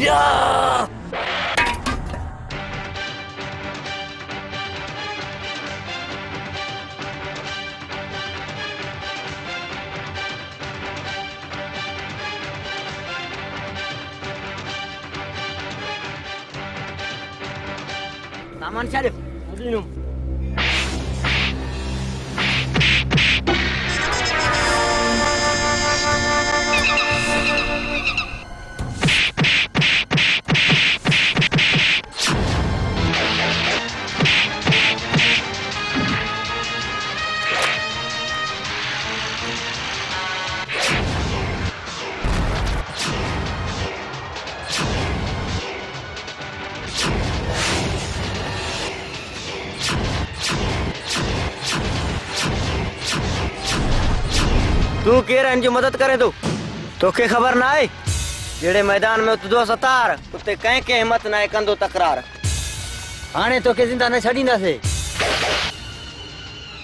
या सामान शरीफ मुस्लिम तू केर इनकी मदद करे तो के खबर ना है जेड़े मैदान में तुदो सतार उते कहीं के हिम्मत ना कंदो तकरार हाने तो के जिंदा न छड़ींदा से।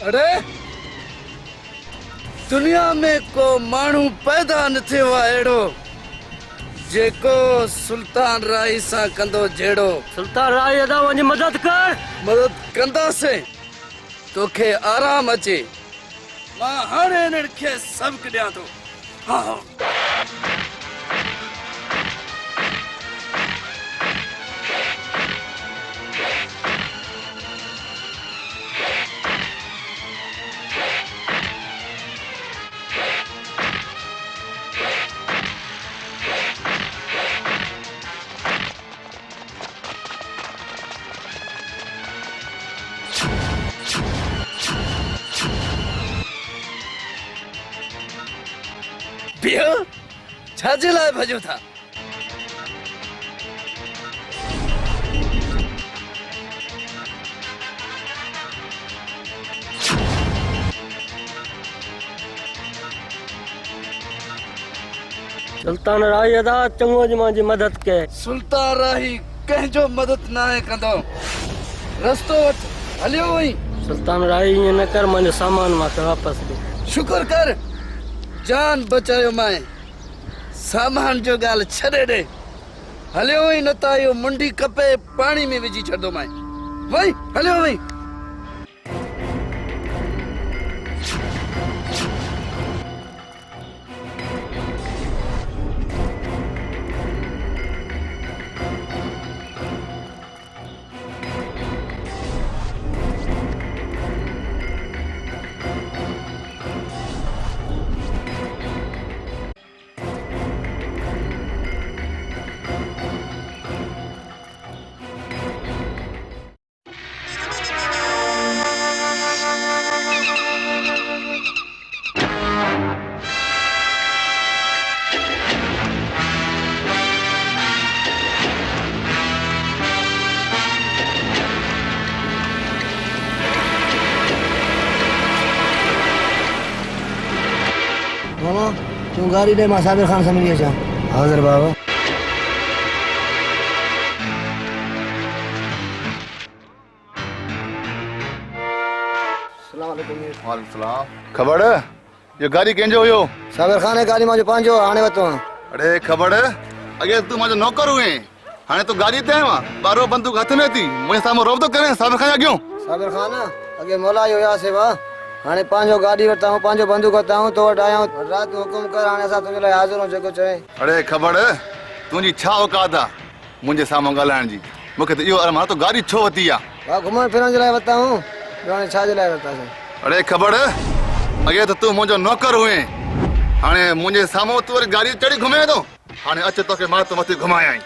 अरे दुनिया में को मानू पैदा न थियो एड़ो जेको सुल्तान राही सा कंदो जेड़ो। सुल्तान राही अदा वंजी मदद कंदा से तोखे आराम अचे मां हाणे इन्हनि खे सबक ॾियां थो। हाँ बियो छाजे लाइ भजो था। सुल्तान राही अदा चंगो जमा जी मदद के। सुल्तान राही कंहिंजो मदद ना है कंदो रस्तो वठ हलियो वई। सुल्तान राही ये न कर मन सामान मा के वापस दे। शुक्र कर जान बचायो माए सामान जो गाल छड़े दे हलियो वई न तायो मुंडी कपे पानी में विझी छड़दो माए वई हलियो वई। तू गाड़ी दे मां साबिर खान से मिलिए जा। हाजिर बाबा। वालेकुम सलाम। खबर ये गाड़ी केंजो हुयो? साबिर खान है गाड़ी मां पांचो आने वतो। अरे खबर अगे तू मां नौकर हुए हाने तो गाड़ी ते वा बारो बंदूक हाथ में थी मुझे सामो रोब तो करे साबिर खान क्यों? साबिर खान अगे मौला होया से वा हाने पांचो गाड़ी वता हूं पांचो बंदूक वता हूं तो वट आया हूं रात हुकुम कर हाने सा तुझे लाइ हाजिर हूं जको चाहे। अरे खबर तुझी छा औकात आ मुझे सामो गालाण जी मुके तो यो अरमान तो गाड़ी छो वती आ वा घुमण फिरण जे लाइ वता हूं जोने छा जे लाइ वता से। अरे खबर अगे तो तू मुझो नौकर हुए हाने मुझे सामो तू गाड़ी चढ़ी घुमे तो हाने अच तो के मां तो मथे घुमाया आई।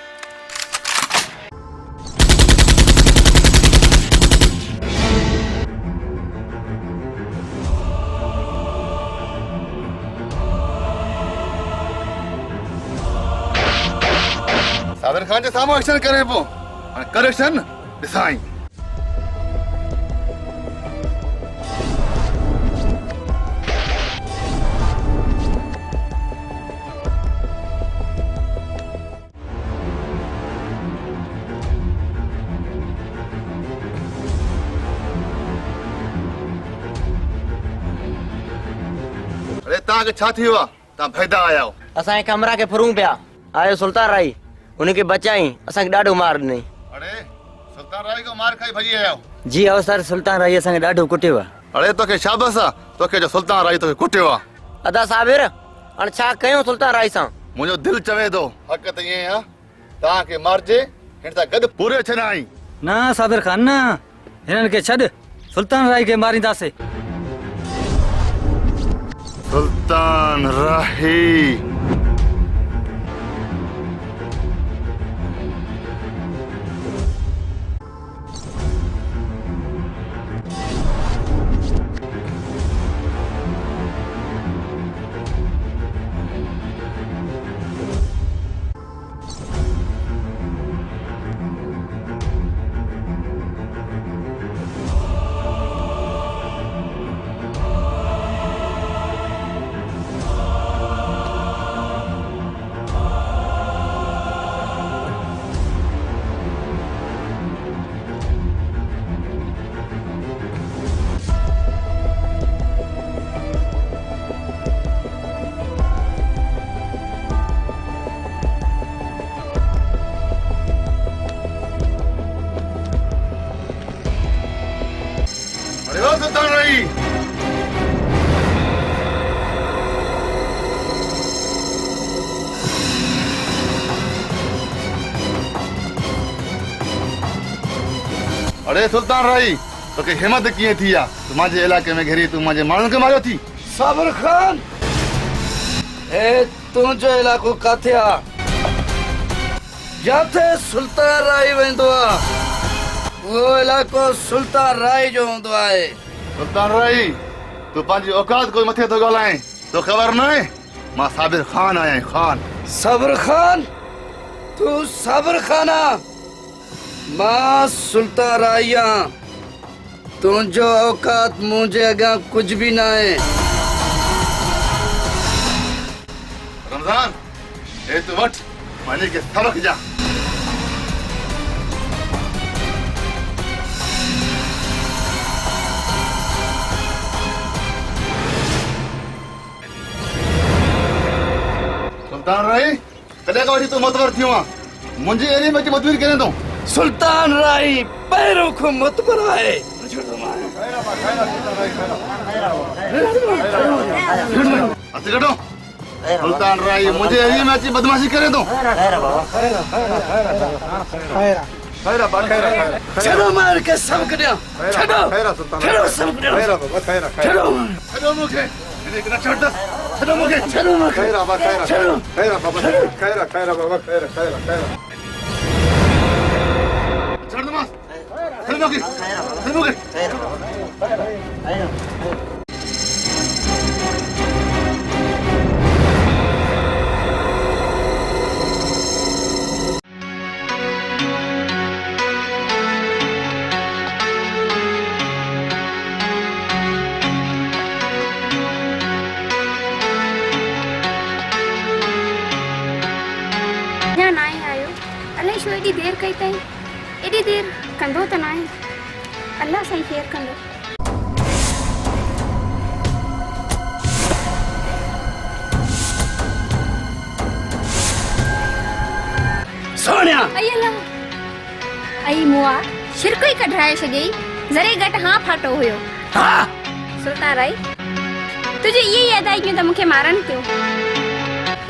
साबिर खान जे सामो एक्शन करे पो करेक्शन ॾिसाई। अरे ताके छा थी हुआ ता भैदा आया हो? असा कमरा के फरू पिया आयो सुल्तान राही उनखे बचाई असांखे ॾाढो मार ॾिनई। अरे सुल्तान राई को मार खाई भॼी आया जी अवसर सुल्तान राई असांखे ॾाढो कुटियो आहे। अरे तोखे शाबाश आहे तोखे जो सुल्तान राई तोखे कुटियो आहे। अदा साबिर हाणे छा कयूं सुल्तान राई सां? मुंहिंजो दिलि चवे थो हक़ त ईअं आहे तव्हांखे मारजे हिन सां गॾु पूरे छॾाई। ना साबिर खान ना, हिननि खे छॾ, सुल्तान राई खे मारींदासीं। सुल्तान राही सुल्तान राई अरे सुल्तान राई तोखे हिम्मत कीअं थी आहे तूं मुंहिंजे इलाइक़े में घिरी तूं मुंहिंजे माण्हुनि खे मारियो थी? साबिर खान हे तुंहिंजो इलाइक़ो किथे आहे? जिथे सुल्तान राई वेंदो आहे वो इलाइक़ो सुल्तान राई जो हूंदो आहे। सुल्तान राई तूं पंहिंजी औकात कोई मथे थो ॻाल्हाए तो ख़बर न आहे मां साबिर खान आहियां खान। साबिर खान तू साबिर खान आ मां सुल्तान राई आ तुंहिंजो औकात मुंहिंजे अॻियां कुछ भी न आहे। रमज़ान हे तूं वठ मां हिन खे सबक ॾियां। सुल्तान राई कॾहिं खां वठी तूं मतवर थियो आहे मुंहिंजे एरिया में अची मतबीर करे थो? सुल्तान राई पहिरों खां मुतबर आहे। हथ कढो। सुल्तान राई मुंहिंजे एरिया में अची बदमाशी करे थो। छॾो मार के सबक ॾियां। छॾो छॾो सबक ॾियां। छॾो मूंखे हिन खे न छॾंदसि। छॾो मूंखे छॾो मूंखे छॾो। छॾ दमास छॾ मूंखे छॾ मूंखे। अलाए छो एॾी देर कई अथई, एॾी देर कंदो त न आहे। अल्लाह साईं ख़ैर कंदो। सोनिया आई अल्लाह आई मुआ शिरको ई कढाए छॾियई। ज़रे घटि हाँ फाटो हुयो। हाँ सुल्तान राई तुंहिंजी इहे ई अदाइयूं त मूंखे मारनि थियूं।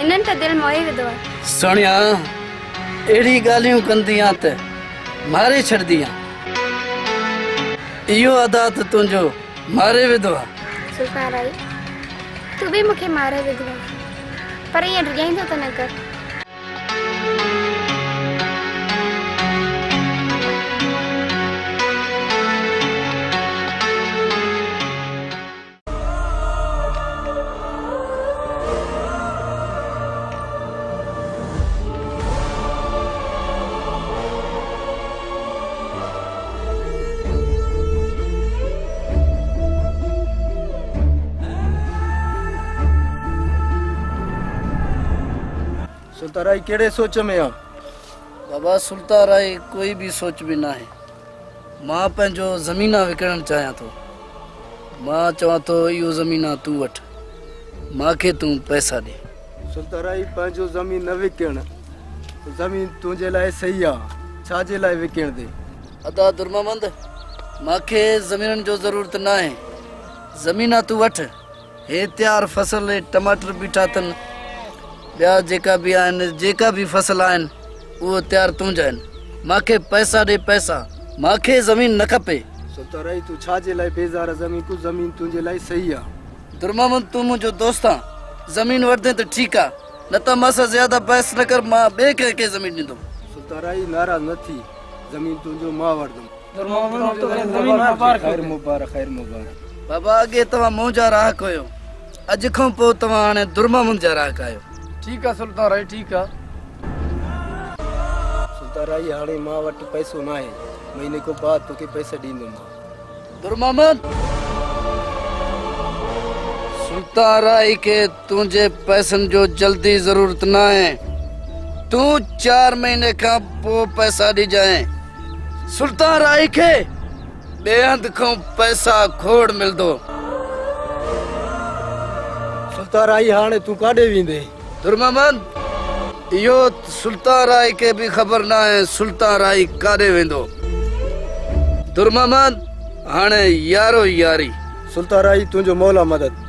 इन्हनि त दिलि मोहे विधो आहे। सोनिया एड़ी गालियों कंदियां त मारे छड़दियां। इहो अदा त तुंहिंजो मारे विधो आहे। सुल्तान राई तू भी मूंखे मारे विधो आहे पर ईअं डिॼाईंदो त न कर। सुल्तान राई केड़े सोच में आ? बाबा सुल्तान राई कोई भी सोच भी ना है। मां पंहिंजो ज़मीना विकिणण चाहियां थो। मां चवां थो इहो ज़मीना तूं वठ मूंखे तूं पैसा ॾे। सुल्तान राई पंहिंजो ज़मीन न विकिण ज़मीन तुंहिंजे लाइ सही आहे छाजे लाइ विकिण दे अदा दुर्मामंद मांखे ज़मीननि जो ज़रूरत न आहे ज़मीना तूं वठ हे तयारु फसल ऐं टमाटर बीठा अथनि ॿिया जेका बि फसल आहिनि उहो तयारु तुंहिंजा आहिनि मांखे पैसा ॾे पैसा मांखे ज़मीन न खपे सुल्तान तूं छाजे लाइ बेज़ार ज़मीन को ज़मीन तुंहिंजे लाइ सही आहे दुर्मामंद तूं मुंहिंजो दोस्त आहे ज़मीन वठंदे त ठीकु आहे न त मांसां ज़्यादा बहस न कर मां ॿिए कंहिंखे ज़मीन ॾींदुमि सुल्तान नाराज़ न थी ज़मीन तुंहिंजो मां वठंदुमि ख़ैर मुबारक बाबा अॻे तव्हां मुंहिंजा राहक हुयो अॼु खां पोइ तव्हां हाणे दुर्मामंद जा राहक आहियो ठीकु आहे सुल्तान ठीकु आहे सुल्तान हाणे मां वटि पैसो न आहे महीने खां बाद तोखे पैसा ॾींदुमि दुर्मामंद सुल्तान राई खे तुंहिंजे पैसनि जो जल्दी ज़रूरत न आहे तूं 4 महीने खां पोइ पैसा ॾिजांइ सुल्तान राई खे ॿिए हंधि खां पैसा खोड़ मिलंदो सुल्तान हाणे तूं काॾे वेंदे दुर्मामंद इहो सुल्तान राई खे बि ख़बर न आहे सुल्तान राई काॾे वेंदो दुर्मामंद हाणे यारो यारी सुल्तान तुंहिंजो मौला मदद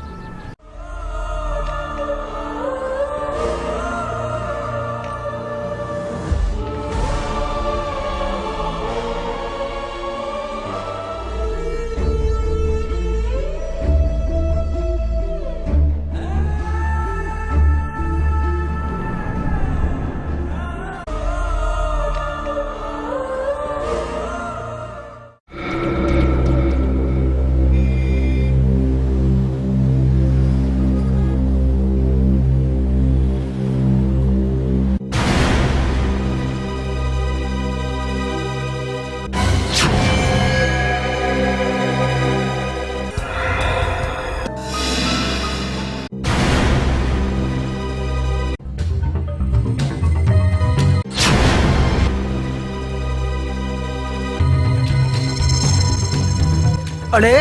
अरे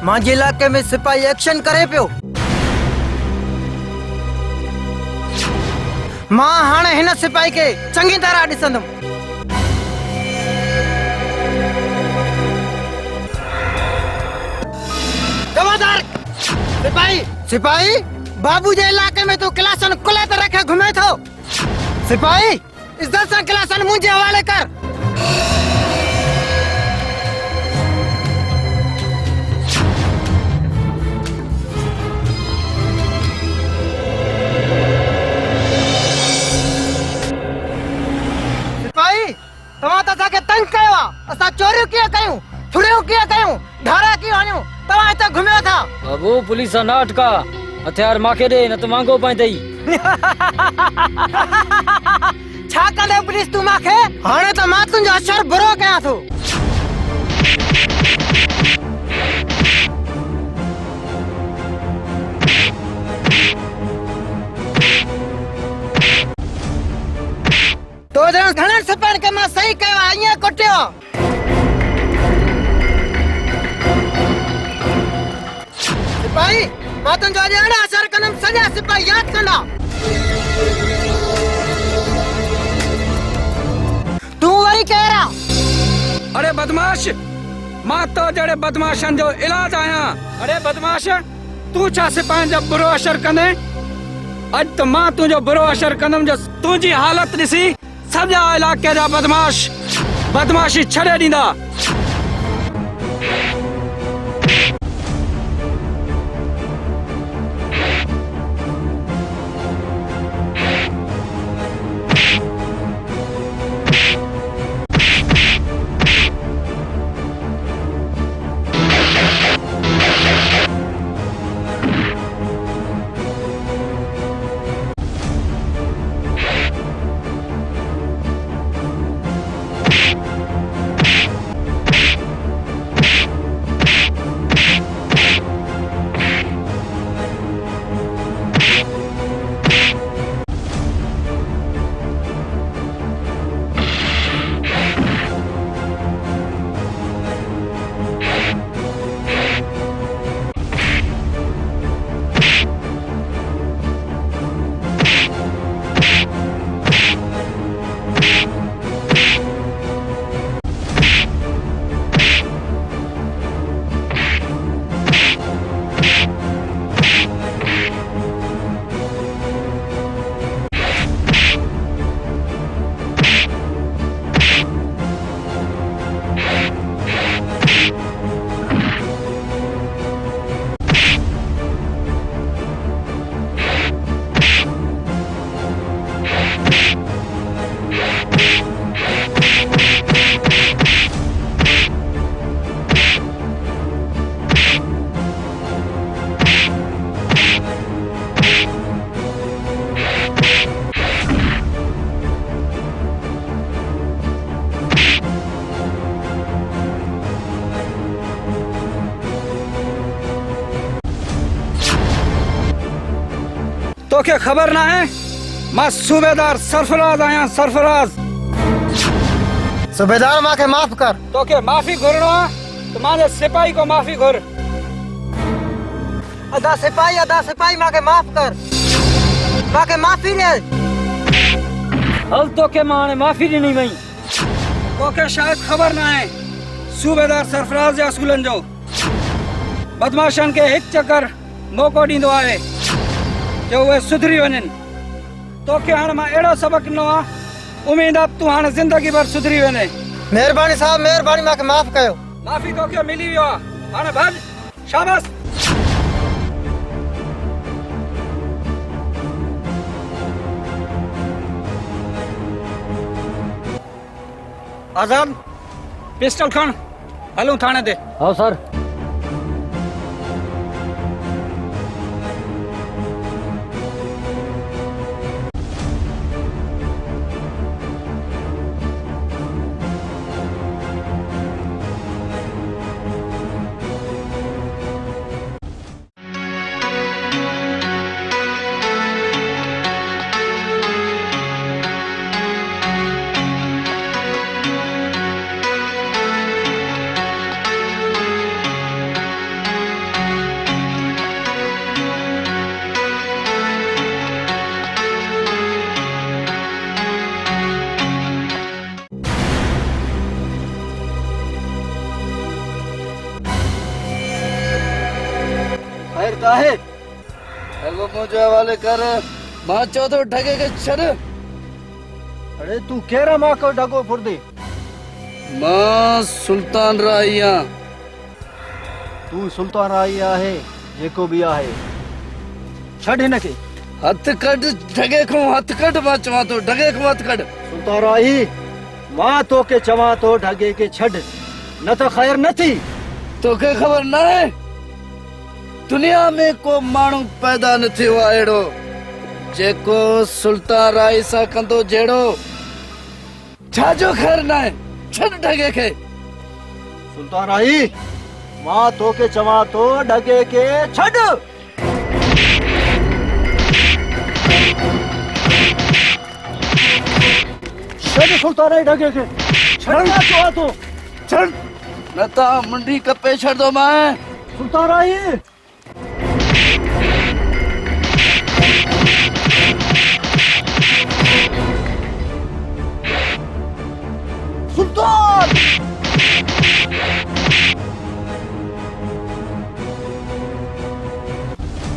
मुंहिंजे इलाइक़े में सिपाही एक्शन करे पियो मां हाणे हिन सिपाही खे चङी तरह ॾिसंदुमि खबरदार सिपाही बाबू जे इलाइक़े में तूं क्लासन खुले त रखे घुमे थो सिपाही इज्जत सां क्लासन मुंहिंजे हवाले कर तव्हां त असांखे तंग कयो आहे असां चोरियूं कीअं कयूं थुरियूं कीअं कयूं धारा कीअं हणियूं तव्हां हिते घुमियो था बाबू पुलिस ना अटका हथियार मांखे ॾे न त मांगो पवंदई छा कंदे पुलिस तूं मांखे हाणे त मां तुंहिंजो असर बुरो कयां थो तो घणनि सिपाहियुनि खे मां सही कयो आहे ईअं कुटियो सिपाही मां तुंहिंजो अॼु अहिड़ा असर कंदुमि सॼा सिपाही यादि कंदा तूं वरी केरु आहे अरे बदमाश मां तो जड़े बदमाशन जो इलाज आया अरे बदमाश तू छा सिपाहियुनि जो बुरो असर कंदे अॼु त मां तुंहिंजो बुरो असर कंदुमि जो तुंहिंजी हालत ॾिसी सॼा इलाइक़े जा बदमाश बदमाशी छॾे ॾींदा तोखे खबर ना है मां सूबेदार सरफराज आया सरफराज। सूबेदार मां के माफ कर। तोखे माफी घुरणो आ तो माने सिपाही को माफी घुर। अदा सिपाही मां के माफ कर। मां के माफी दे। हल तोखे मां ने माफी ॾिनी वई। तोखे शायद खबर ना है सूबेदार सरफराज जे असूलन जो बदमाशन के एक चक्कर मौको ॾींदो आहे जो उहे सुधरी वञनि। तोखे हाणे मां अहिड़ो सबक ॾिनो आहे उम्मीद आहे तूं हाणे ज़िंदगी भर सुधरी वञे। मेहरबानी साहब मेहरबानी मां के माफ कयो। माफ़ी तोखे मिली वियो आहे हाणे भॼ शाबाश। आजाद पिस्टल खण हलूं थाणे ते। हाँ सर। खैर काहे? एगो मुझे हवाले कर। मां चो तो ढगे के छड़। अरे तू केरा मां को ढगो फुर्दी? मां सुल्तान राइया। तू सुल्तान राइया है जेको भी आहे छड़ हिन के। हथ कट ढगे को हथ कट। मां चवा तो ढगे को हथ कट। सुल्तान राई मां तो के चवा तो ढगे के छड़ न तो खैर न थी। तो के खबर ना है दुनिया में को मानू पैदा न थियो अड़ो जेको सुल्तान राय सा कंदो जेड़ो। छाजो खैर ना है छड़ ढगे के। सुल्तान राई मां तो के चवा तो ढगे के छड़। छड़ सुल्तान राई ढगे के छड़ना चवा तो छड़ न ता मुंडी कपे छड़ दो मैं। सुल्तान राई सुल्तान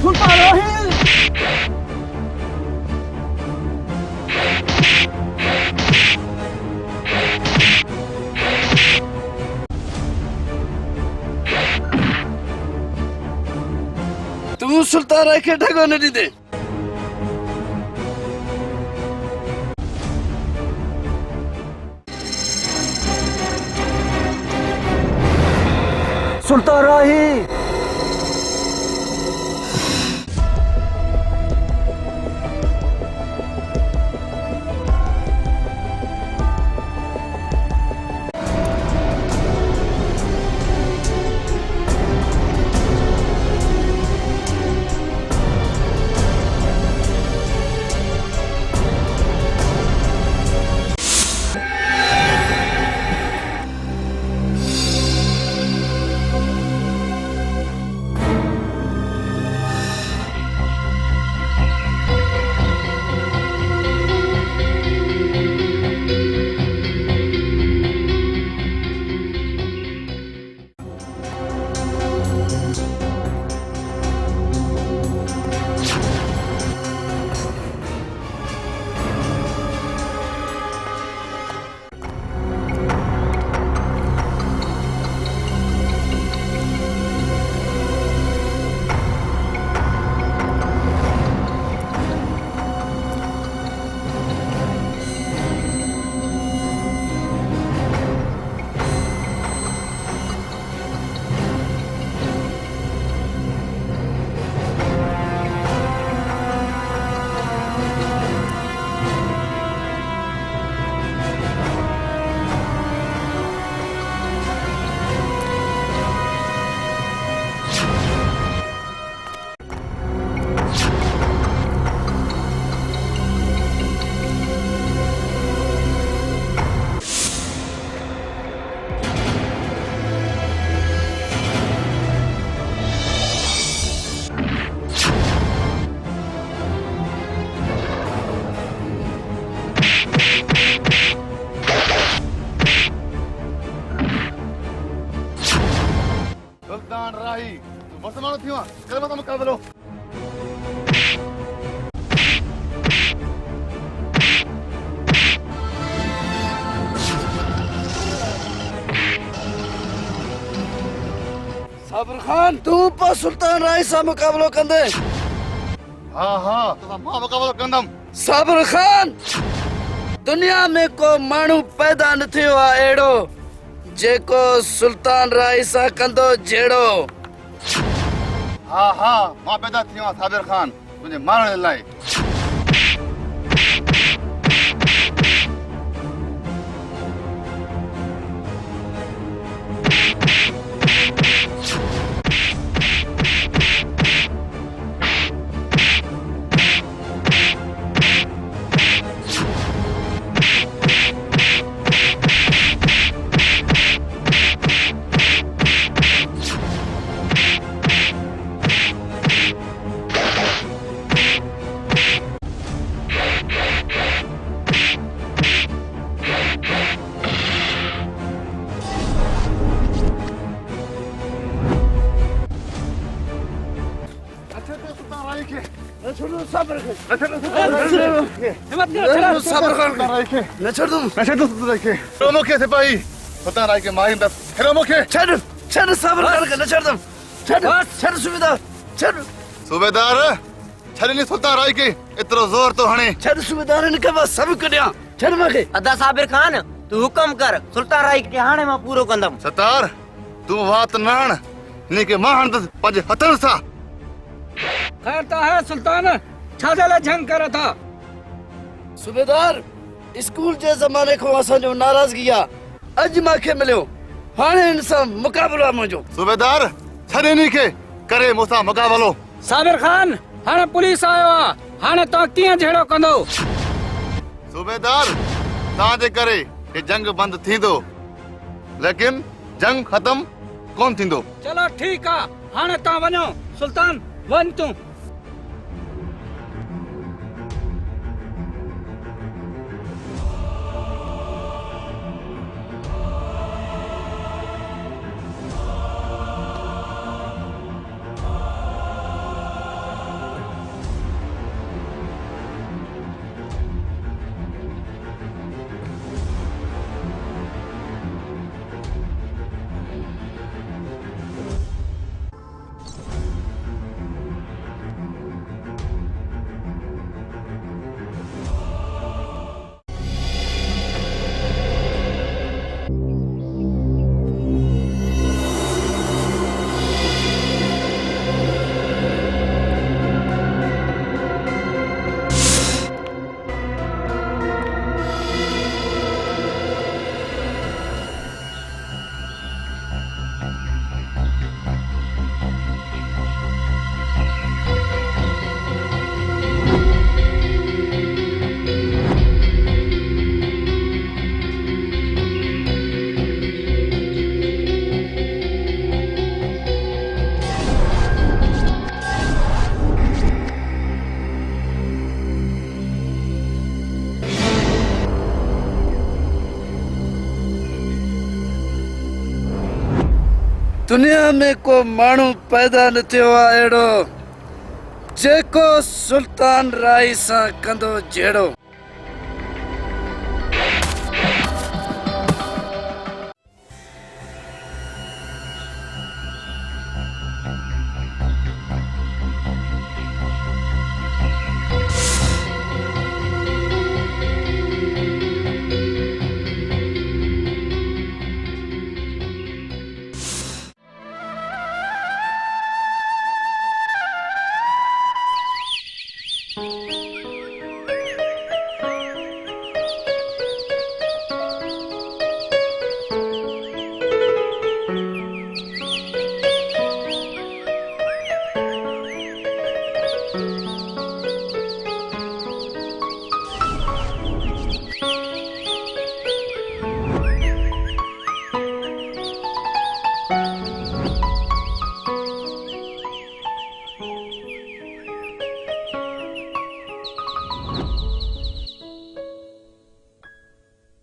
सुल्तान राही तू सुल्तान राय के ढगो न दे। सुल्तान राही थियो कर मत मुकाबलो साबिर खान तू पर सुल्तान राय सा मुकाबलो कंदे हाँ हाँ तो मां मुकाबलो कंदम साबिर खान दुनिया में को माण्हू पैदा न थियो आहे अहिड़ो जेको सुल्तान राय सां कंदो जहिड़ो हाँ हाँ मां पैदा थियो आहियां साबिर खान तुंहिंजे मारण लाइ न छॾ दूं हेरो मूंखे सिपाही सुल्तान राय खे मारींदसि हेरो मूंखे छॾ छॾ साबिर खान खे न छॾंदमि छॾ छॾ सूबेदार छॾ सूबेदार छॾनी सुल्तान राय खे एतिरो ज़ोर तो हणे छॾ सूबेदार हिन खे मां सभु कढियां छॾ मूंखे अदा साबिर खान तू हुकम कर सुल्तान राय खे हाणे मां पूरो कंदम सतार तूं वात न हण हिन खे मां हणंदसि पंहिंजे हथनि सां खैर तो है सुल्तान छाजे लाइ जंग करे था सूबेदार स्कूल जे ज़माने खां असांजो नाराज़गी आहे अॼु मूंखे मिलियो हाणे हिन सां मुक़ाबलो आहे मुंहिंजो सूबेदार छॾ हिन खे करे मूंसां मुक़ाबलो साबिर खान हाणे पुलिस आयो आहे हाणे तव्हां कीअं जहिड़ो कंदो सूबेदार तव्हांजे करे हे जंग बंदि थींदो लेकिन जंग ख़तम कोन थींदो चलो ठीक आहे हाणे तव्हां वञो सुल्तान वञ तूं दुनिया में को माण्हू पैदा न थियो आहे अहिड़ो जेको सुल्तान राय सां कंदो जहिड़ो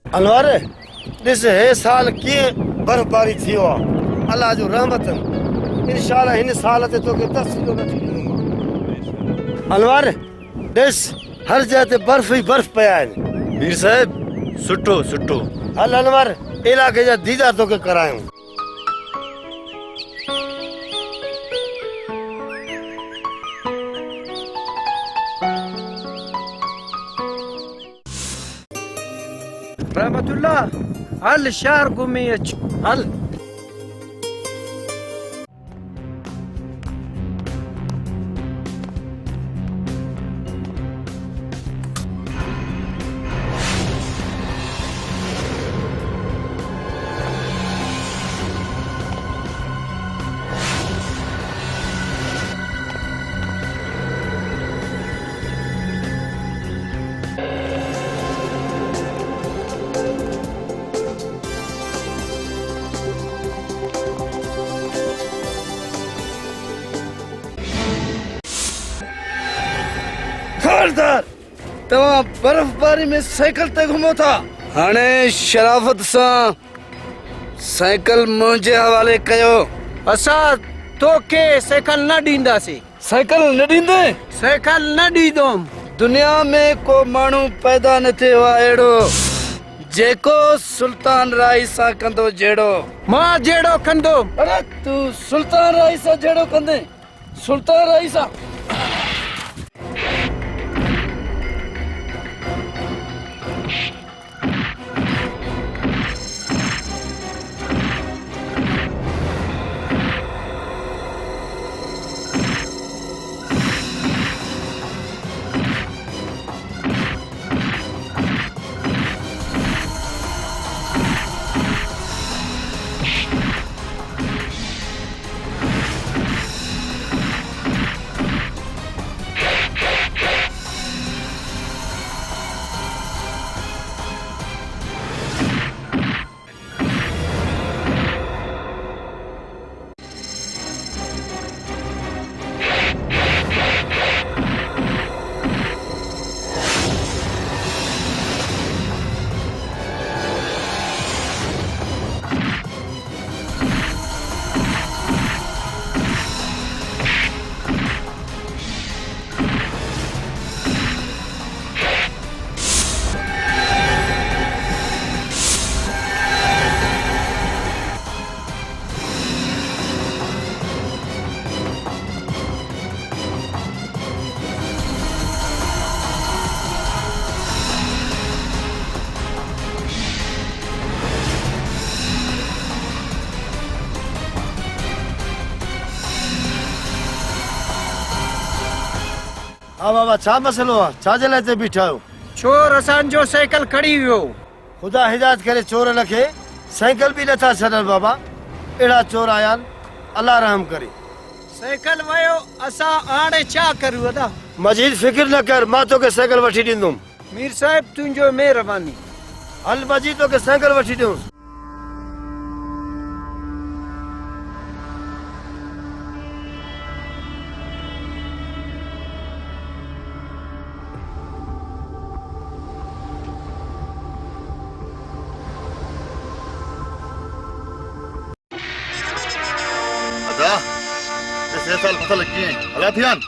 अनवर ॾिस हे साल कीअं बर्फ़बारी थियो आहे अलाह जो रहमत इंशाल्लाह इन साल ते तोखे 10 किलो वठी ॾींदुमि अनवर ॾिस हर जगह ते बर्फ ही बर्फ पिया आहिनि मीर साहब सुठो सुठो हल अनवर इलाके जा दीदार तोखे करायूं रहमतुल्लाह हल शहर घूमी अच हल खबरदार तव्हां बर्फबारी में साइकिल ते घुमो था हाणे शराफत सां साइकिल मुंहिंजे हवाले कयो असां तोखे साइकिल न ॾींदासीं साइकिल न ॾींदे साइकिल न ॾींदुमि दुनिया में को माण्हू पैदा न थियो आहे अहिड़ो जेको सुल्तान राई सां कंदो जहिड़ो मां जहिड़ो कंदो अरे तूं सुल्तान राई सां जहिड़ो कंदे सुल्तान राई सां हाँ बाबा छा मसलो आहे छाजे लाइ हिते बीठा आहियो चोर असांजो साइकिल खड़ी वियो ख़ुदा हिदायत करे चोरनि खे साइकिल बि नथा छॾनि बाबा अहिड़ा चोर आया आहिनि अल्लाह रहम करे साइकिल वयो असां हाणे छा करूं अदा मजीद फिक्र न कर मां तोखे साइकिल वठी ॾींदुमि मीर साहिब तुंहिंजो महिरबानी हल मजीद तोखे साइकिल वठी ॾियूं अदा ये 6 साल फसल कीअं हला थिया आहिनि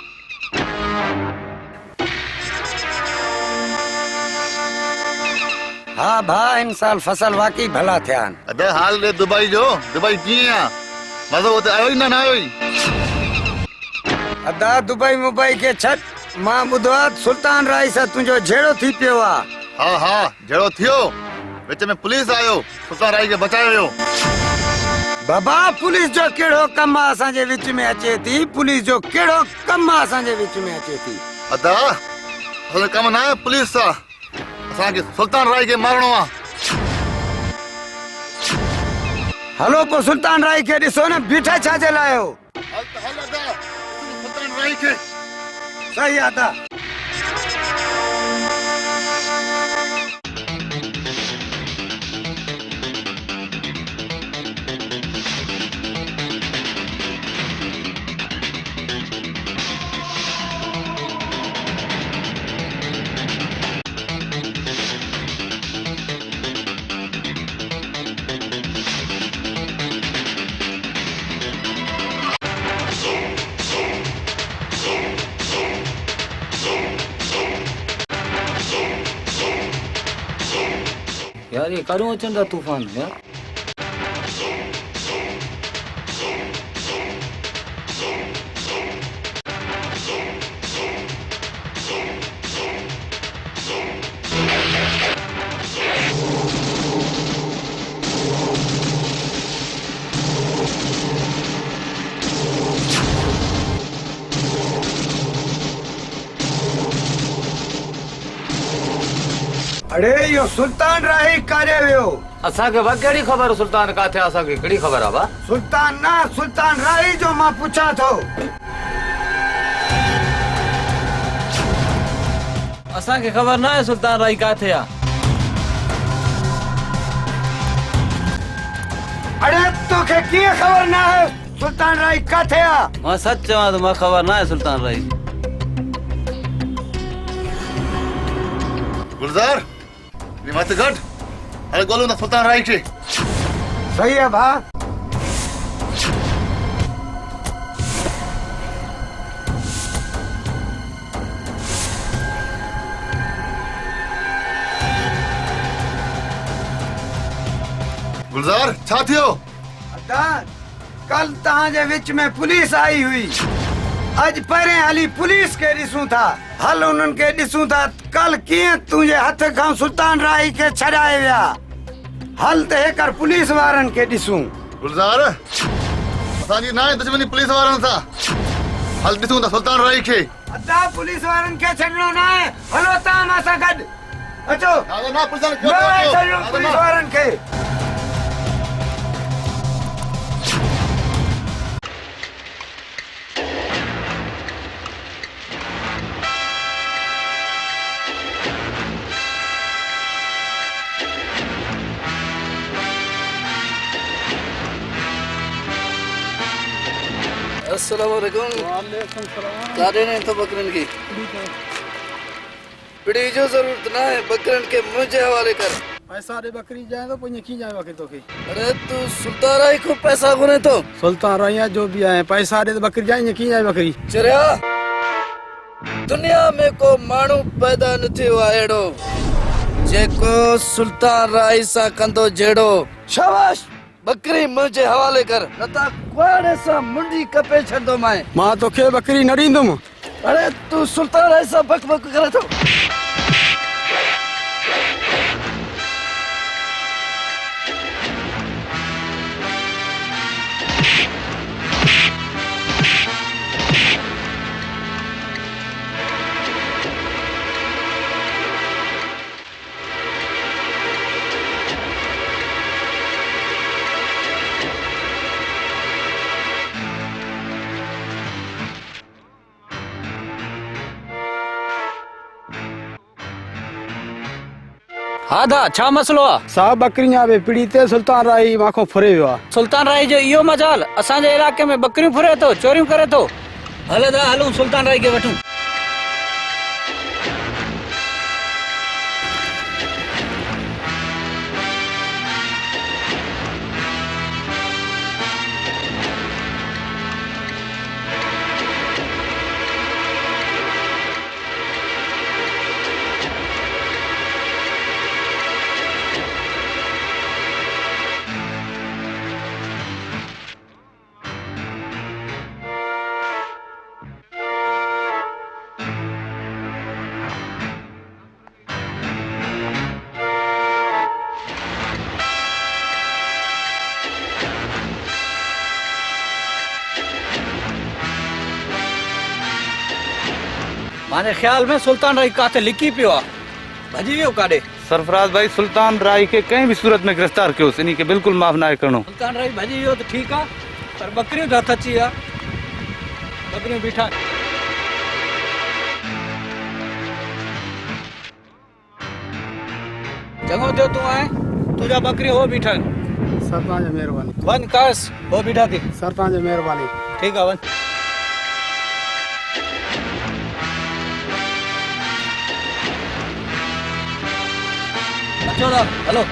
हाँ भा इन साल फसल वाकई भला थिया आहिनि अदा हाल ॾे दुबई जो दुबई कीअं आहे मज़ो हुते आयो ई न आयो ई अदा दुबई मुबई के छॾ मां ॿुधो आहे सुल्तान राय सां तुंहिंजो झेड़ो थी पियो आहे हा हा जहिड़ो थियो विच में पुलिस आयो सुल्तान राय खे बचायो वियो बाबा पुलिस जो कहिड़ो कमु आहे असांजे विच में अचे थी पुलिस जो कहिड़ो कमु आहे असांजे विच में अचे थी अदा असांजो कमु न आहे पुलिस सां असांखे सुल्तान राय खे मारणो आहे हलो पोइ सुल्तान राय खे ॾिसो न बीठा छाजे लाइ आहियो हल त हल अदा सुल्तान राय खे सही आहे अदा यार ये करूं अचंदा तूफान यार। अरे यो सुल्तान राही कारे वियो। असांखे वह कहिड़ी ख़बर सुल्तान काथे आहे, असांखे कहिड़ी ख़बर आहे बा? सुल्तान ना सुल्तान राही जो मां पूछा थो। असांखे ख़बर न आहे सुल्तान राई काथे आहे। अरे तोखे कीअं ख़बर न आहे सुल्तान राही काथे आहे? मां सच चवां त मां ख़बर न आहे सुल्तान राई। गुलजार ये मत गट अरे गोलू ना सुल्तान राई के। सही है भा। गुलजार छा थियो? कल तहां विच में पुलिस आई हुई। अज पहिरें हली पुलिस के ॾिसूं था। हल उन्हनि के ॾिसूं था कल कीअं तुंहिंजे हथ खां सुल्तान राही के छॾाए विया। हल त हेकर पुलिस वारनि के ॾिसूं। गुलजार असांजी ना आहे दुश्मनी पुलिस वारनि सां। हल ॾिसूं था सुल्तान राई खे। अदा पुलिस वारनि के छॾणो न आहे। हलो तव्हां मां सां गॾु अचो। ना पुलिस वारनि न आहे छॾणो पुलिस वारनि खे। अस्सलामुअलैकुम। कारे ने तो बकरन की पिड़ी जो जरूरत ना है। बकरन के मुझे हवाले कर। पैसा रे बकरी जाए तो पुण्य की जाए बकरी तो के। अरे तू सुल्तान राही को पैसा गुने तो सुल्तान राई जो भी आए पैसा रे तो बकरी जाए की जाए बकरी। चरिया दुनिया में को मानू पैदा न थियो अहिड़ो जेको सुल्तान राही सा कंदो जेड़ो। शाबाश बकरी मुझे हवाले कर न त कुआड़े सा मुंडी कपे छॾंदो मां तोखे बकरी न ॾींदुमि। अरे तू सुल्तान राही सा बक बक करे थो। हा दा छा मसलो आहे? साहब बकरियां बि पिड़ी ते सुल्तान राई माखो फुरे वियो आहे। सुल्तान राई जो इहो मजाल असांजे इलाके में बकरियूं फुरे थो, चोरियूं करे थो। हले दा हलूं सुल्तान राई खे वठूं। माने ख्याल में सुल्तान राई काथे लिकी पियो आहे, भजी वियो काॾे। सरफराज भाई सुल्तान राई के कहीं भी सूरत में गिरफ्तार कयोसि, इन्ही के बिल्कुल माफ़ ना करणो। सुल्तान राई भजी वियो त ठीकु आहे, पर बकरियूं त हथ अची विया। बकरियूं बीठा चङो थियो तूं आए, तुंहिंजा बकरियूं हो बीठा आहिनि। सरतां जी महिरबानी। वञ कास हो बीठा थी। सरतां जी महिरबानी। ठीकु आहे वञ। अचो दा हलो।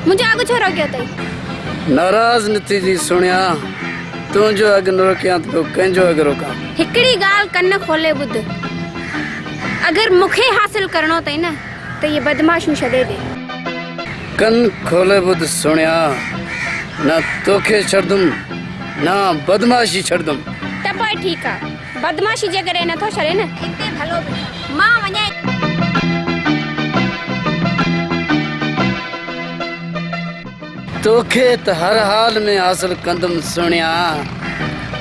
मुझे आगो छो रोकियो अथई? नाराज नथी जी सुनिया तुझो अग न रोकियां तो कंजो अग रोका हिकड़ी गाल कन्न खोले बुध अगर मुखे हासिल करनो तई ना तो ये बदमाश छड़े दे कन खोले बुध सुनिया ना तोखे छड़दुम ना बदमाशी छड़दुम टपाई ठीक आ बदमाशी जे करे न तो छड़े न इते भलो मां वने तोखे त हर हाल में हासिल कंदम सुनिया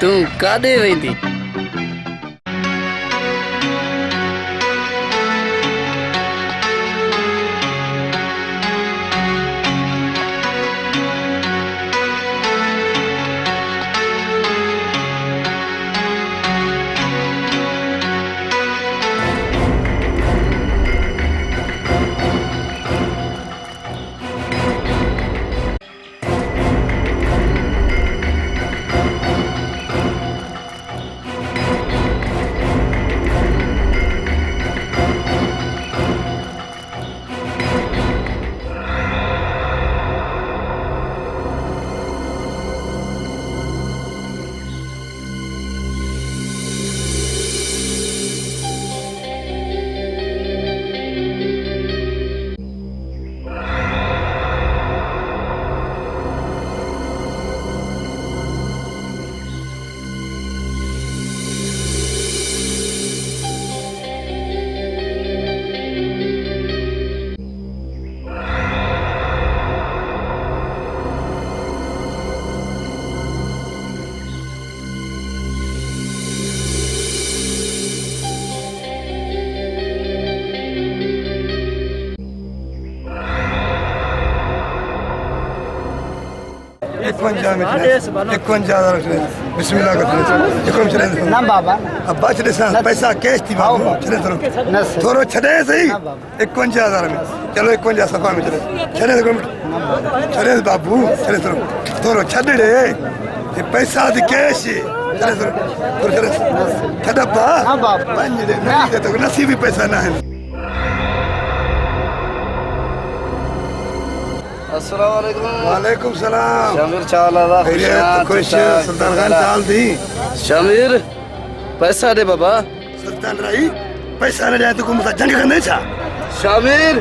तू काडे वेंदी बिस्मिल्लाह करते ना बाबा अब बच रहे पैसा कैश थी बाबू चले थोरो छड़े सही 51,000 में चलो 51 सफा में चले छड़े बाबू चले थोरो छड़े ये पैसा दी कैश चले थोरो चले छड़ा बा हां बाबा पंज दे नहीं तो नसीबी पैसा ना है अस्सलाम वालेकुम वालेकुम सलाम शामिर चाल आदा खुश सुल्तान खान चाल दी शामिर पैसा दे बाबा सुल्तान राई पैसा न जाए तो को जंग कंदे छा शामिर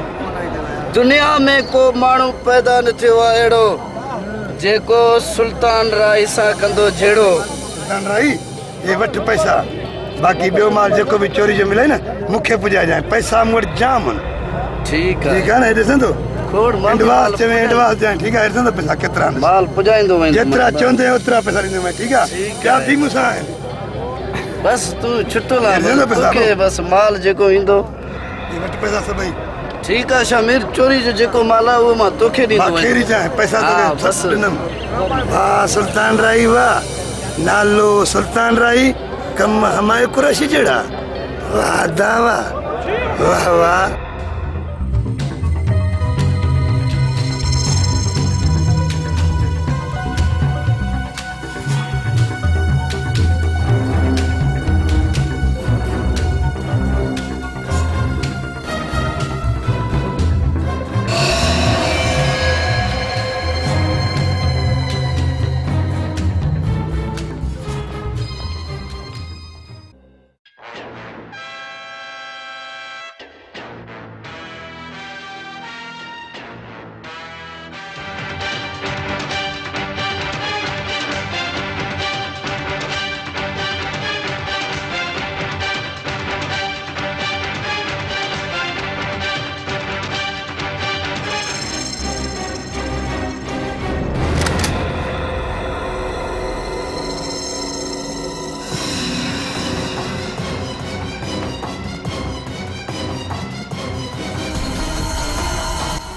दुनिया में को मानू पैदा न थियो एड़ो जेको सुल्तान राई सा कंदो जेड़ो सुल्तान राई ये वठ पैसा बाकी बियो माल जेको भी चोरी जो मिले ना मुखे पुजा जाए पैसा मोड़ जामन ठीक ठीक है ना ॾिसो तो खोड़ एडवांस चवे एडवांस जाए ठीक है ॾिसो पैसा केतरा माल पुजाइंदो मैं जेतरा चोंदे उतरा पैसा ॾींदो मैं ठीक है क्या थी मुसा बस तू छुट्टो ला ॾिसो पैसा के बस माल जेको इंदो ये वठ पैसा सभई ठीक है शामिर चोरी जो जेको माल है वो मां तोखे दींदो मैं खेरी जाए पैसा हाँ, तो बस। ॾिनम वाह सुल्तान राई वाह नालो सुल्तान राई कम हमारे कुरैशी जड़ा वाह दावा वाह वाह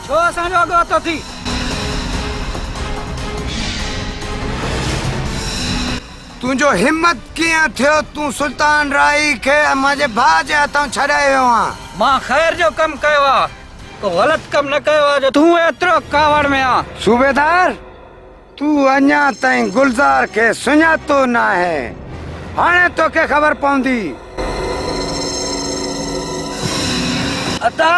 छो असांजो अॻु तो थी तुझो हिम्मत किया थियो तू सुल्तान राई के मुझे भाउ जे हथों छॾाए वियो आ मां ख़ैर जो कम कयो आहे को ग़लत कम न कयो आहे जो तूं एतिरो कावड़ में आ सूबेदार तू अञा ताईं गुलजार के सुञातो न आहे हाणे तोखे ख़बर पवंदी अता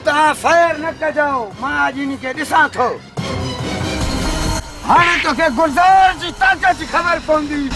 तव्हां फायर न कजो मां अॼु इन खे ॾिसां थो हाणे तोखे गुलज़ार जी ताकत जी ख़बर पवंदी।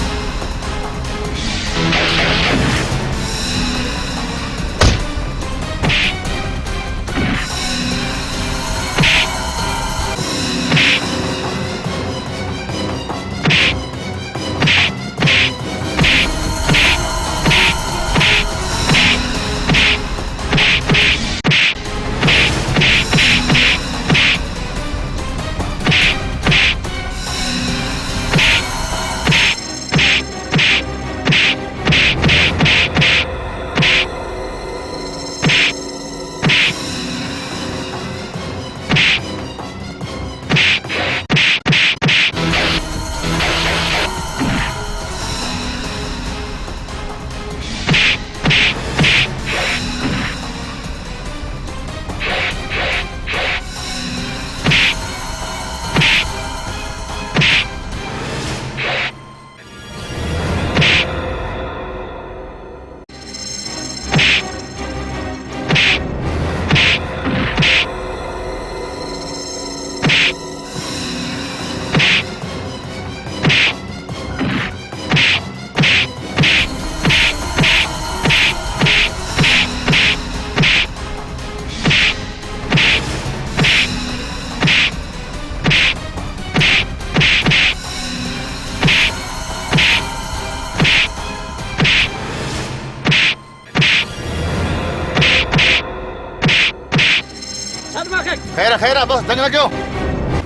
खैरा खैरा बस दंग न कयो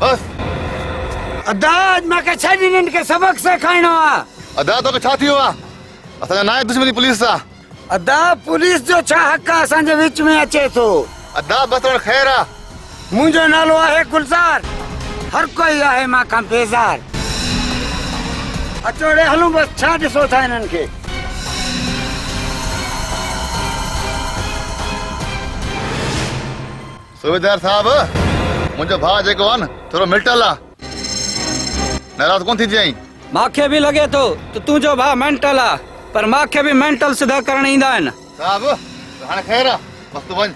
बस। अदाज मूंखे छॾ हिननि खे सबक सेखारिणो आहे। अदा तो छा थियो आहे? असांजा नाहे दुश्मनी पुलिस सां। अदा पुलिस जो छा हक़ आहे असांजे विच में अचे थो? अदा बस हाणे खैर आहे। मुंहिंजो नालो आहे गुलज़ार। हर कोई आहे मां खां बेज़ार। अचो रे हलूं बस। छा ॾिसो था हिननि खे? सूबेदार साहब मुंहिंजो भाउ जेको आहे न थोरो मिटल आहे। नाराज़ कोन थी जाई। मांखे भी लगे तो तुझो भा मेंटल आ पर मांखे भी मेंटल सिधा करण ईंदा आहिनि। साहब हाणे खैर आहे बस तूं वञ।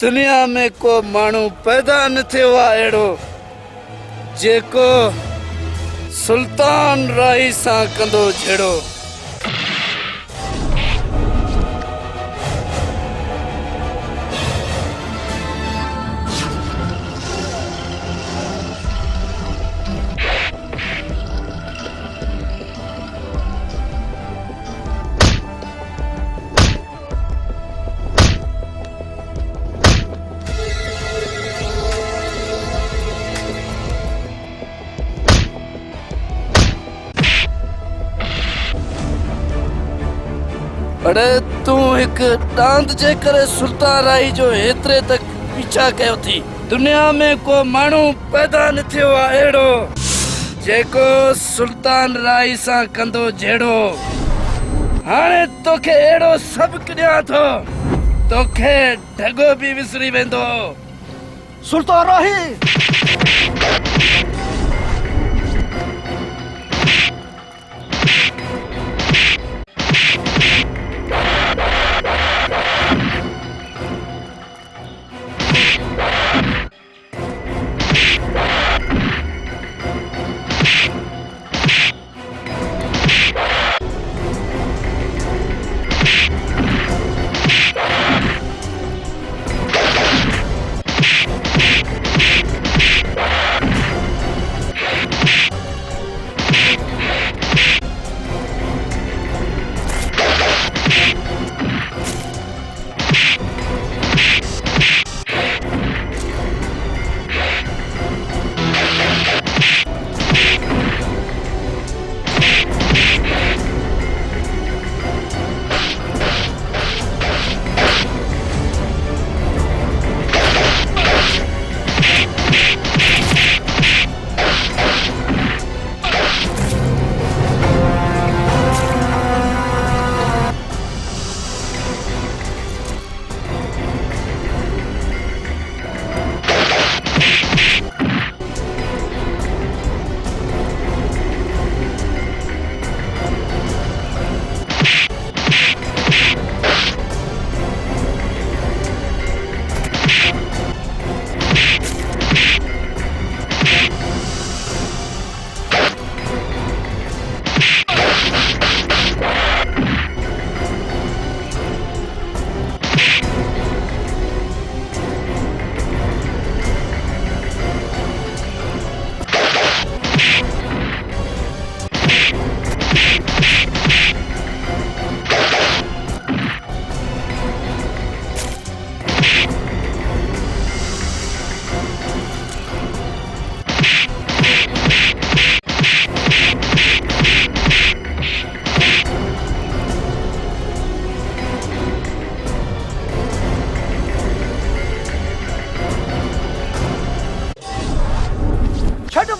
दुनिया में को माण्हू पैदा न थियो आहे अहिड़ो जेको सुल्तान राही सां कंदो जहिड़ो। अरे तू एक डांद जे करे सुल्तान राही जो हेतरे तक पीछा कयो थी। दुनिया में को माण्हू पैदा न थियो आहे अहिड़ो जेको सुल्तान राही सां कंदो जहिड़ो। हाणे तोखे अहिड़ो सबक ॾियां थो तोखे ढगो बि विसरी वेंदो। सुल्तान राही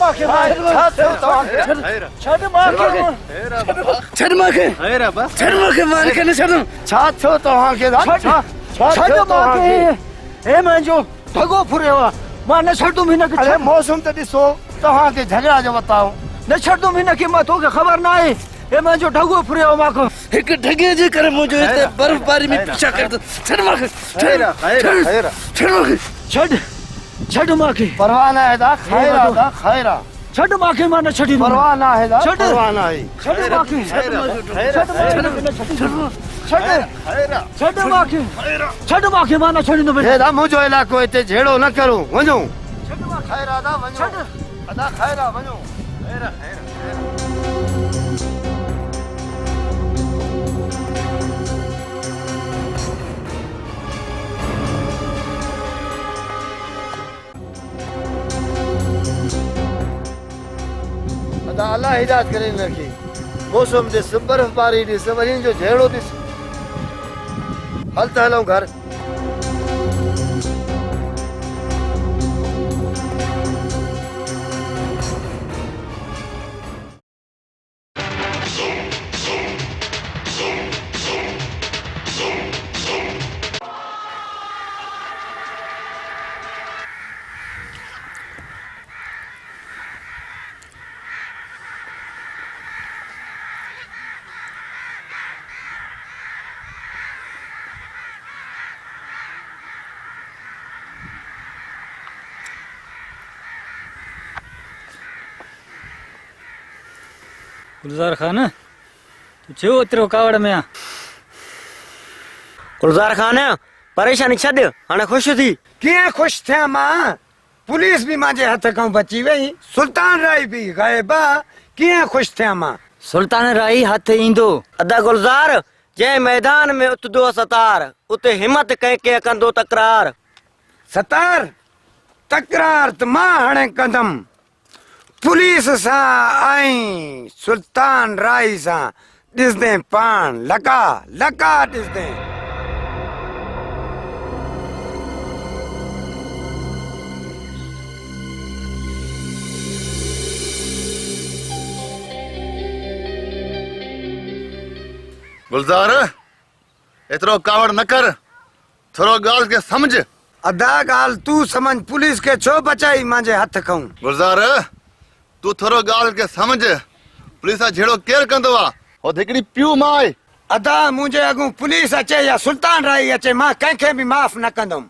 माखे छड़ माखे मान के न छड़ो छा थियो तव्हांखे छड़ माखे हे मुंहिंजो ठगो फुरियो मां न छड़दुम हिन खे अरे मौसम त ॾिसो तव्हांखे झगड़ा जो बताओ न छड़दुम हिन खे मां तोखे ख़बर न आहे हे मुंहिंजो ठगो फुरियो माखो हिकु ठगे जे करे मुंहिंजो हिते बर्फबारी में पीछा करतो छड़ माखे छड़ माखे छड़ माखे परवाह न आहे दा खैरा छड़ माखे मां न छड़ी परवाह न आहे दा छड़। परवाह न आहे छड़ माखे छड़ माखे मां न छड़ींदो हे दा मुंहिंजो इलाइक़ो हिते झेड़ो न करो वञो खैरा दा वञो अदा खैरा वञो अदा अल्लाह हिदायत करे हिनखे मौसम ॾिस बर्फबारी ॾिस वरी जो झेड़ो ॾिस हल त हलूं घर गुलजार खान तू छो एतिरो कावड़ में आ गुलजार खान परेशानी छॾ हाणे ख़ुशि थी कीअं ख़ुशि थियां मां पुलिस बि मुंहिंजे हथ खां बची वई सुल्तान राय बि ग़ाइब आहे कीअं ख़ुशि थियां मां सुल्तान राई हथ ईंदो अदा गुलजार जंहिं मैदान में उतदो सतार उते हिम्मत कंहिं कंदो तकरार सतार तकरार त मां हाणे कंदमि पुलिस सां ऐं सुल्तान राय सां ॾिसदे पाण लका ॾिसदे गुलजार एतिरो कावड़ न कर थोरो ॻाल्हि खे समझ अदा ॻाल्हि तूं समझ पुलिस खे छो बचाई मुंहिंजे हथ खां गुलजार तू थोरो ॻाल्हि खे समझ पुलिस सां झेड़ो केरु कंदो आहे हो त हिकिड़ी पियूं मां आहे अदा मुंहिंजे अॻूं पुलिस अचे या सुल्तान राय अचे मां कंहिंखे बि माफ़ न कंदुमि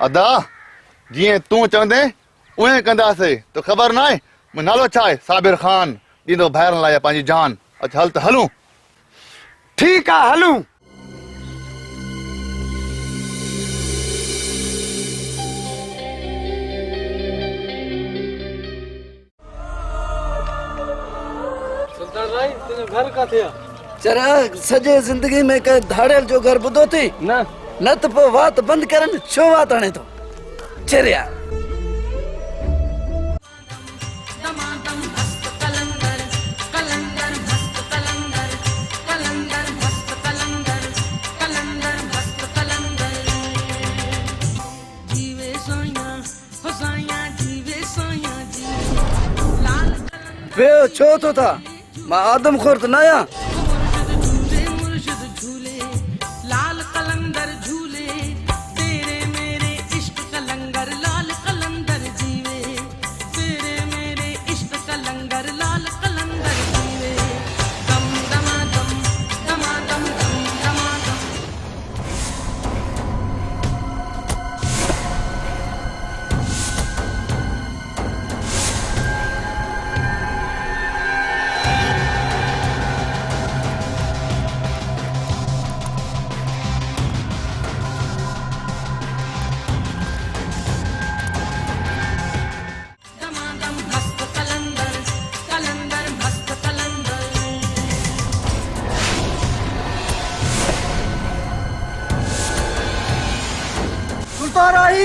अदा जीअं तूं चवंदे उहे कंदासीं तो ख़बर न आहे मुंहिंजो नालो छा आहे साबिर ख़ान ॾींदो भाइरनि लाइ पंहिंजी जान अच्छा हल त हलूं ठीकु आहे हलूं सुल्तान राय तुंहिंजो घर किथे आहे चरा सॼे ज़िंदगी में कंहिं धाड़ियल जो घर ॿुधो थी न त पोइ वात बंदि करनि छो वात हणे थो चरिया वे छो तो था मां आदम खोर तो नया लाल कलंदर झूले तेरे मेरे इश्क का लंगर लाल कलंदर जीवे तेरे मेरे इश्क का लंगर लाल कलंदर जीवे दम दमादम दमादम दम दमादम सुल्तान राय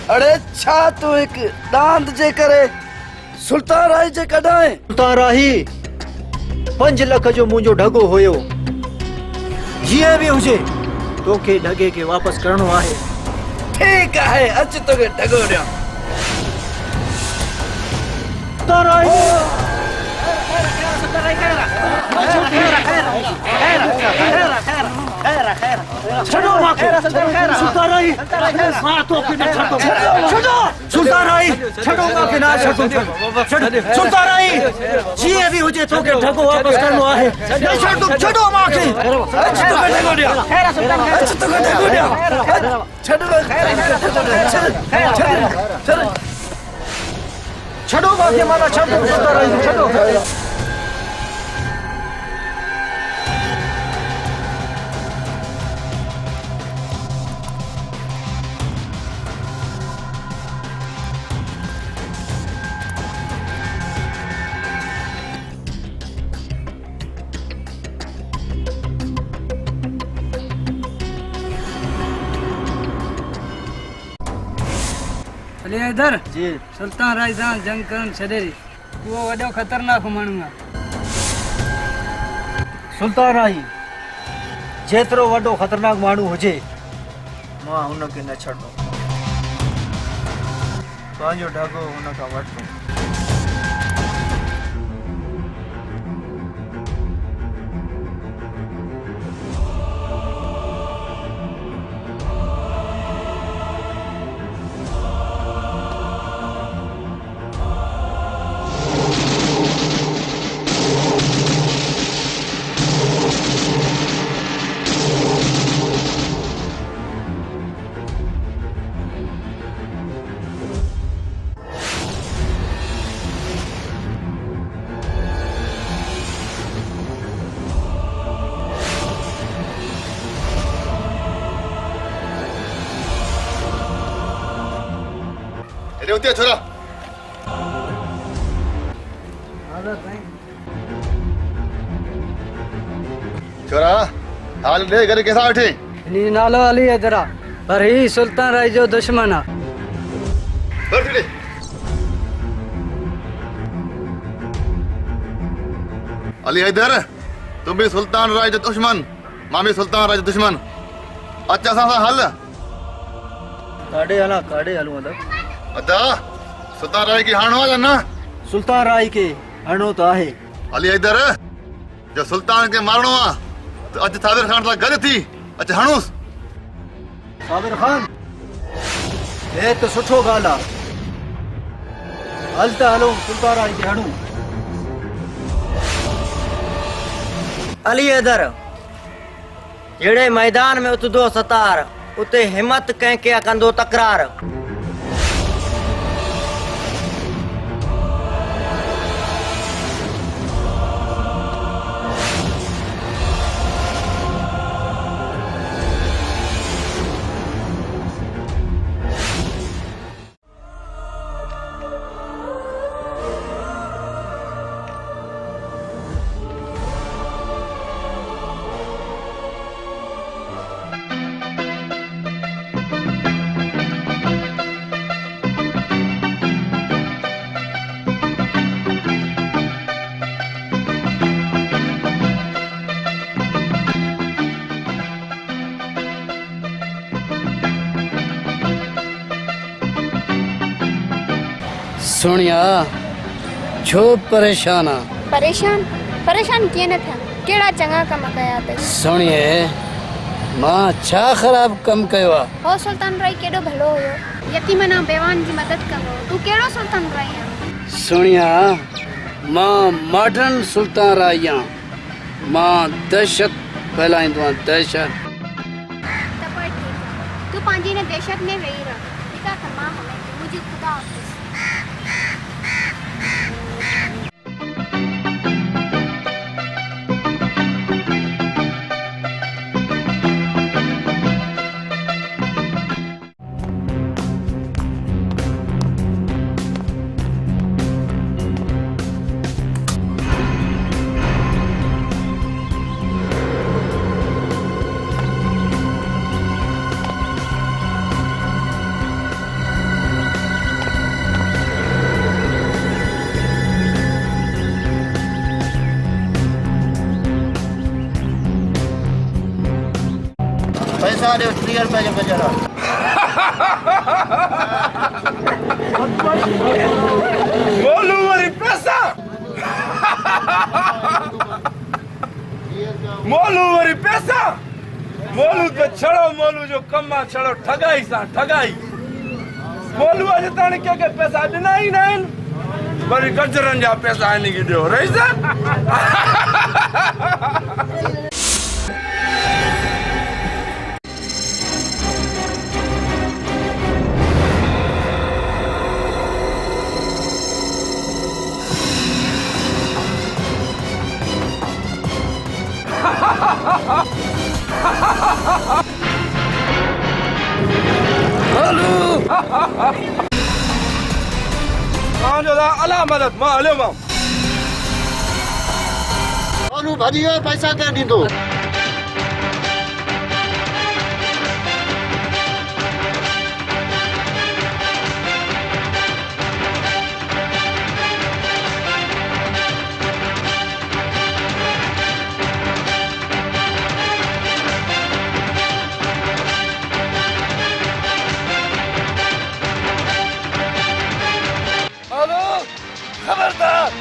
अरे छा तू एक दांत जे करे सुल्तान राय जे कढाए सुल्तान राही 5 लख जो मुंहिंजो ढगो हुयो जीअं बि हुजे तोखे ढगे खे वापस करणो आहे। ठीक है अच तोखे ढगो ॾियां। सुल्तान राही छॾो मूंखे सुल्तान राही मां तोखे न छॾो छॾो सुल्तान राही छॾो मूंखे न छॾो सुल्तान राही जीअं बि हुजे तोखे ढगो वापस करणो आहे। न छॾो मूंखे अच तोखे ढगो ॾियां। अच तोखे ढगो ॾियां। छॾो मूंखे माना छॾो सुल्तान राही छॾो। अली इधर जी सुल्तान राय सां जंग करण छॾे ॾे। उहो वॾो ख़तरनाक माण्हू आहे। सुल्तान राही जेतिरो वॾो ख़तरनाक माण्हू हुजे मां हुनखे न छॾंदो। पंहिंजो ढगो हुन खां वठो। अरे उते छोरा छोरा हाल ले घर कैसा उठे इनी नालो अली हैदर आहे पर ही सुल्तान राय जो दुश्मन आहे। बैठ ले अली हैदर तुम भी सुल्तान राय जो दुश्मन मां भी सुल्तान राय जो दुश्मन। अच्छा सा हल काॾे हलूं मतलब अदा सुल्तान राय की हाणो आहे ना सुल्तान राही खे हणो त आहे। अली हैदर जो सुल्तान के मारणो आहे तो अज साबिर खान सां गॾु थी अच हणूस। साबिर खान हे त सुठो ॻाल्हि आहे। हल त हलूं सुल्तान राही खे हणूं। अली हैदर जहिड़े मैदान में उथंदो सतार उते हिम्मत कंहिंखे कंदो तकरार। सोनिया छो परेशान आ? परेशान कीअं न थिया कहिड़ा चङा कम कया अथई। सोनिए मां छा ख़राब कम कयो आ? हो सुल्तान राय केॾो भलो हुयो यतीमन ऐं बेवान जी मदद कंदो। तूं कहिड़ो सुल्तान राय आहीं? सोनिया मां मॉडर्न सुल्तान राय आहियां। मां दहशत फैलाईंदो आहियां दहशत। त पोइ ठीकु आहे तूं पंहिंजी हिन दहशत में वेही रह। ठीकु आहे त मां हले थी। मुंहिंजी ख़ुदा हाफ़िज़। पैसा दे 30 रुपए जो गजरा मोलू वाली पैसा मोलू वाली पैसा मोलू तो छड़ो मोलू जो कमा छड़ो ठगाई सा ठगाई मोलू अज ताणी के पैसा दिना ही नहीं वरी गजरन जा पैसा आने की दियो रही सा मां जो अला मदद मां हलो मां मोलू भजी वियो पैसा केरु ॾींदो खबरदार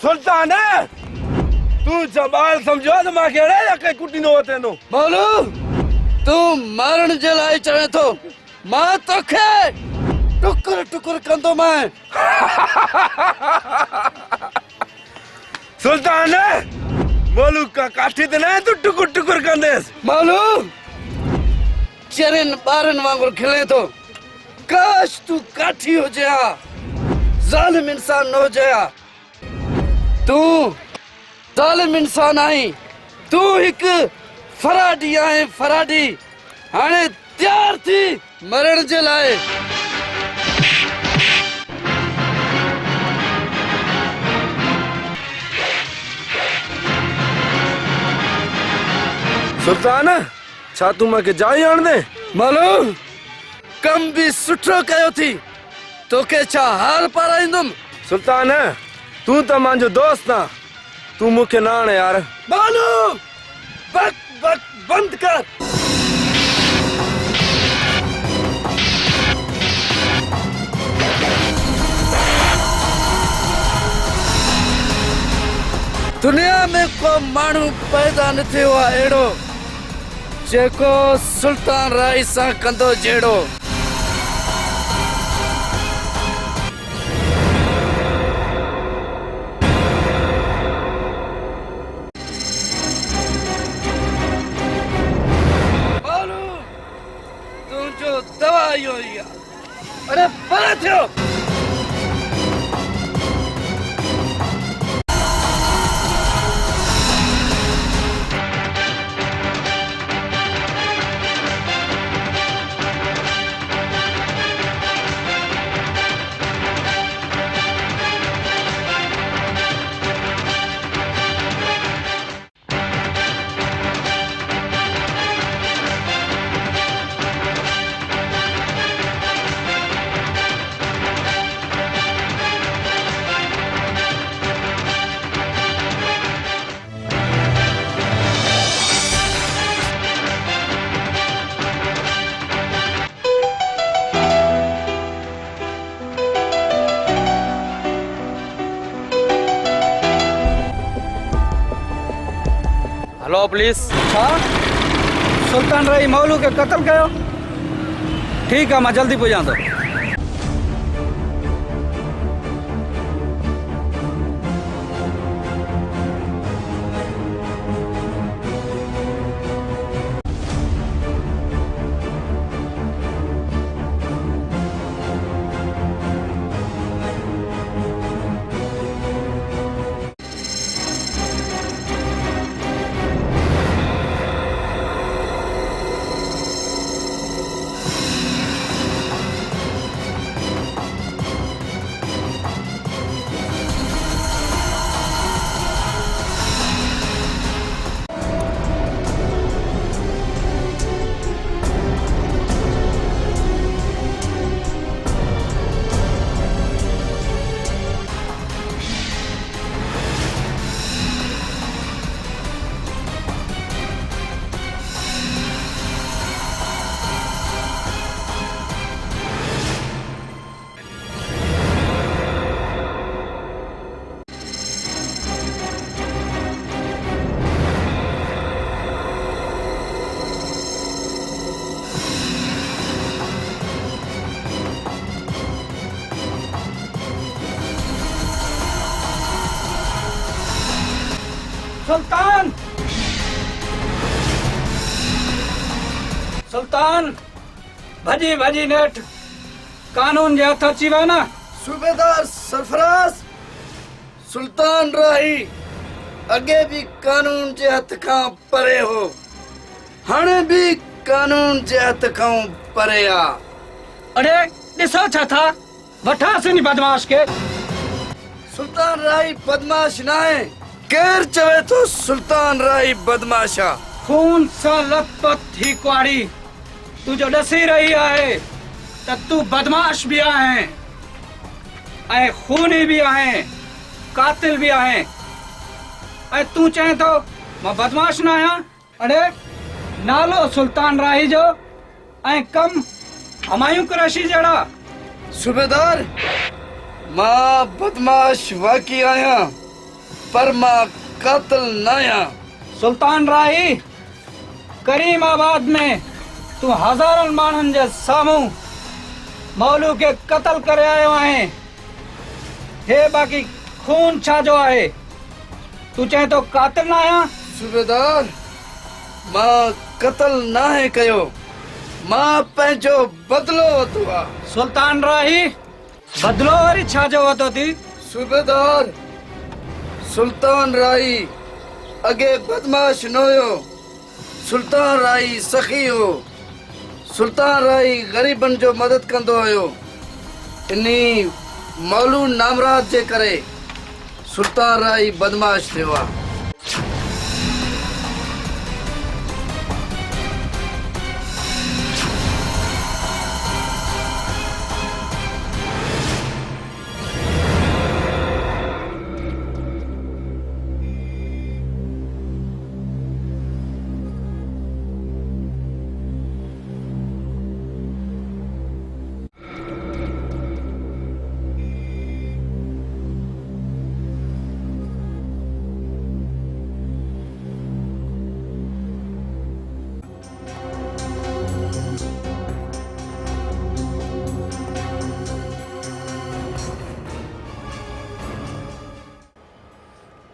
सुल्तान तू जमाल समझो तो मां केड़े या के कुटी नो होते नो मोलू तू मारण जे लाइ चवे थो मां तोखे टुकुर टुकुर कंदो मैं सुल्तान मोलू का काठी ते ना तू टुकुर टुकुर कंदेस मोलू चरन बारन वांगुर खिले थो काश तू काठी हो जा जालिम इंसान न हो जा तू जालिम इंसान आई तू एक फराडी आहे फराडी हाणे तैयार थी मरण जे लाइ सुल्तान छा तू मूंखे जाई आण दे मालूम कम भी सुठो कयो थी तोखे छा हाल पाराईंदुमि सुल्तान तू तो मुंहिंजो दोस्त आ तू मूंखे न आणे यार मालू बक बक बंद कर दुनिया में को माण्हू पैदा न थियो आहे अहिड़ो जेको सुल्तान राय सां कंदो जहिड़ो दवा इहो ई आहे अरे भले थियो हेलो प्लीज। छा सुल्तान राई मौलू के कत्ल कयो? ठीक है, मैं जल्दी पुॼां थो। सुल्तान सुल्तान भजी भजी नेठ कानून जे हथ अची वियो न। सूबेदार सरफराज, सुल्तान राही अगे भी कानून जे हथ खां परे हो, हाणे भी कानून जे हथ खां परे आ। अरे ॾिसो छा था, वठासीं नी बदमाश के। सुल्तान राही बदमाश न आहे। केर चवे तो सुल्तान राही बदमाशा? खून सां लथपथ थी कुआरी तुझो ॾसी रही आहे त तू बदमाश भी आहे ऐं खूनी भी आहे, कातिल भी आहे, ऐं तू चए तो मां बदमाश न आहियां? अरे नालो सुल्तान राही जो ऐं कम हमायूं कुरैशी जहिड़ा। सूबेदार, मां बदमाश वाक़ई आहियां, पर मां कातिल न आहियां। सुल्तान राही, करीमाबाद में तू हज़ारनि माण्हुनि जे साम्हूं मौलू के कत्ल करे आयो आहे। हे बाक़ी खून छा जो आहे? तू चए तो कातिल न आहियां? सूबेदार, मां कत्ल नाहे कयो, मां पंहिंजो बदलो वरितो आहे। सुल्तान राही, बदलो वरी छा जो वरितो थी? सूबेदार, सुल्तान राही अगे बदमाश न हुयो, सुल्तान राही सखी हो, सुल्तान राही गरीबन जो मदद कंदो हुयो। इन्ही मौलू नामराज जे करे सुल्तान राही बदमाश थियो आहे।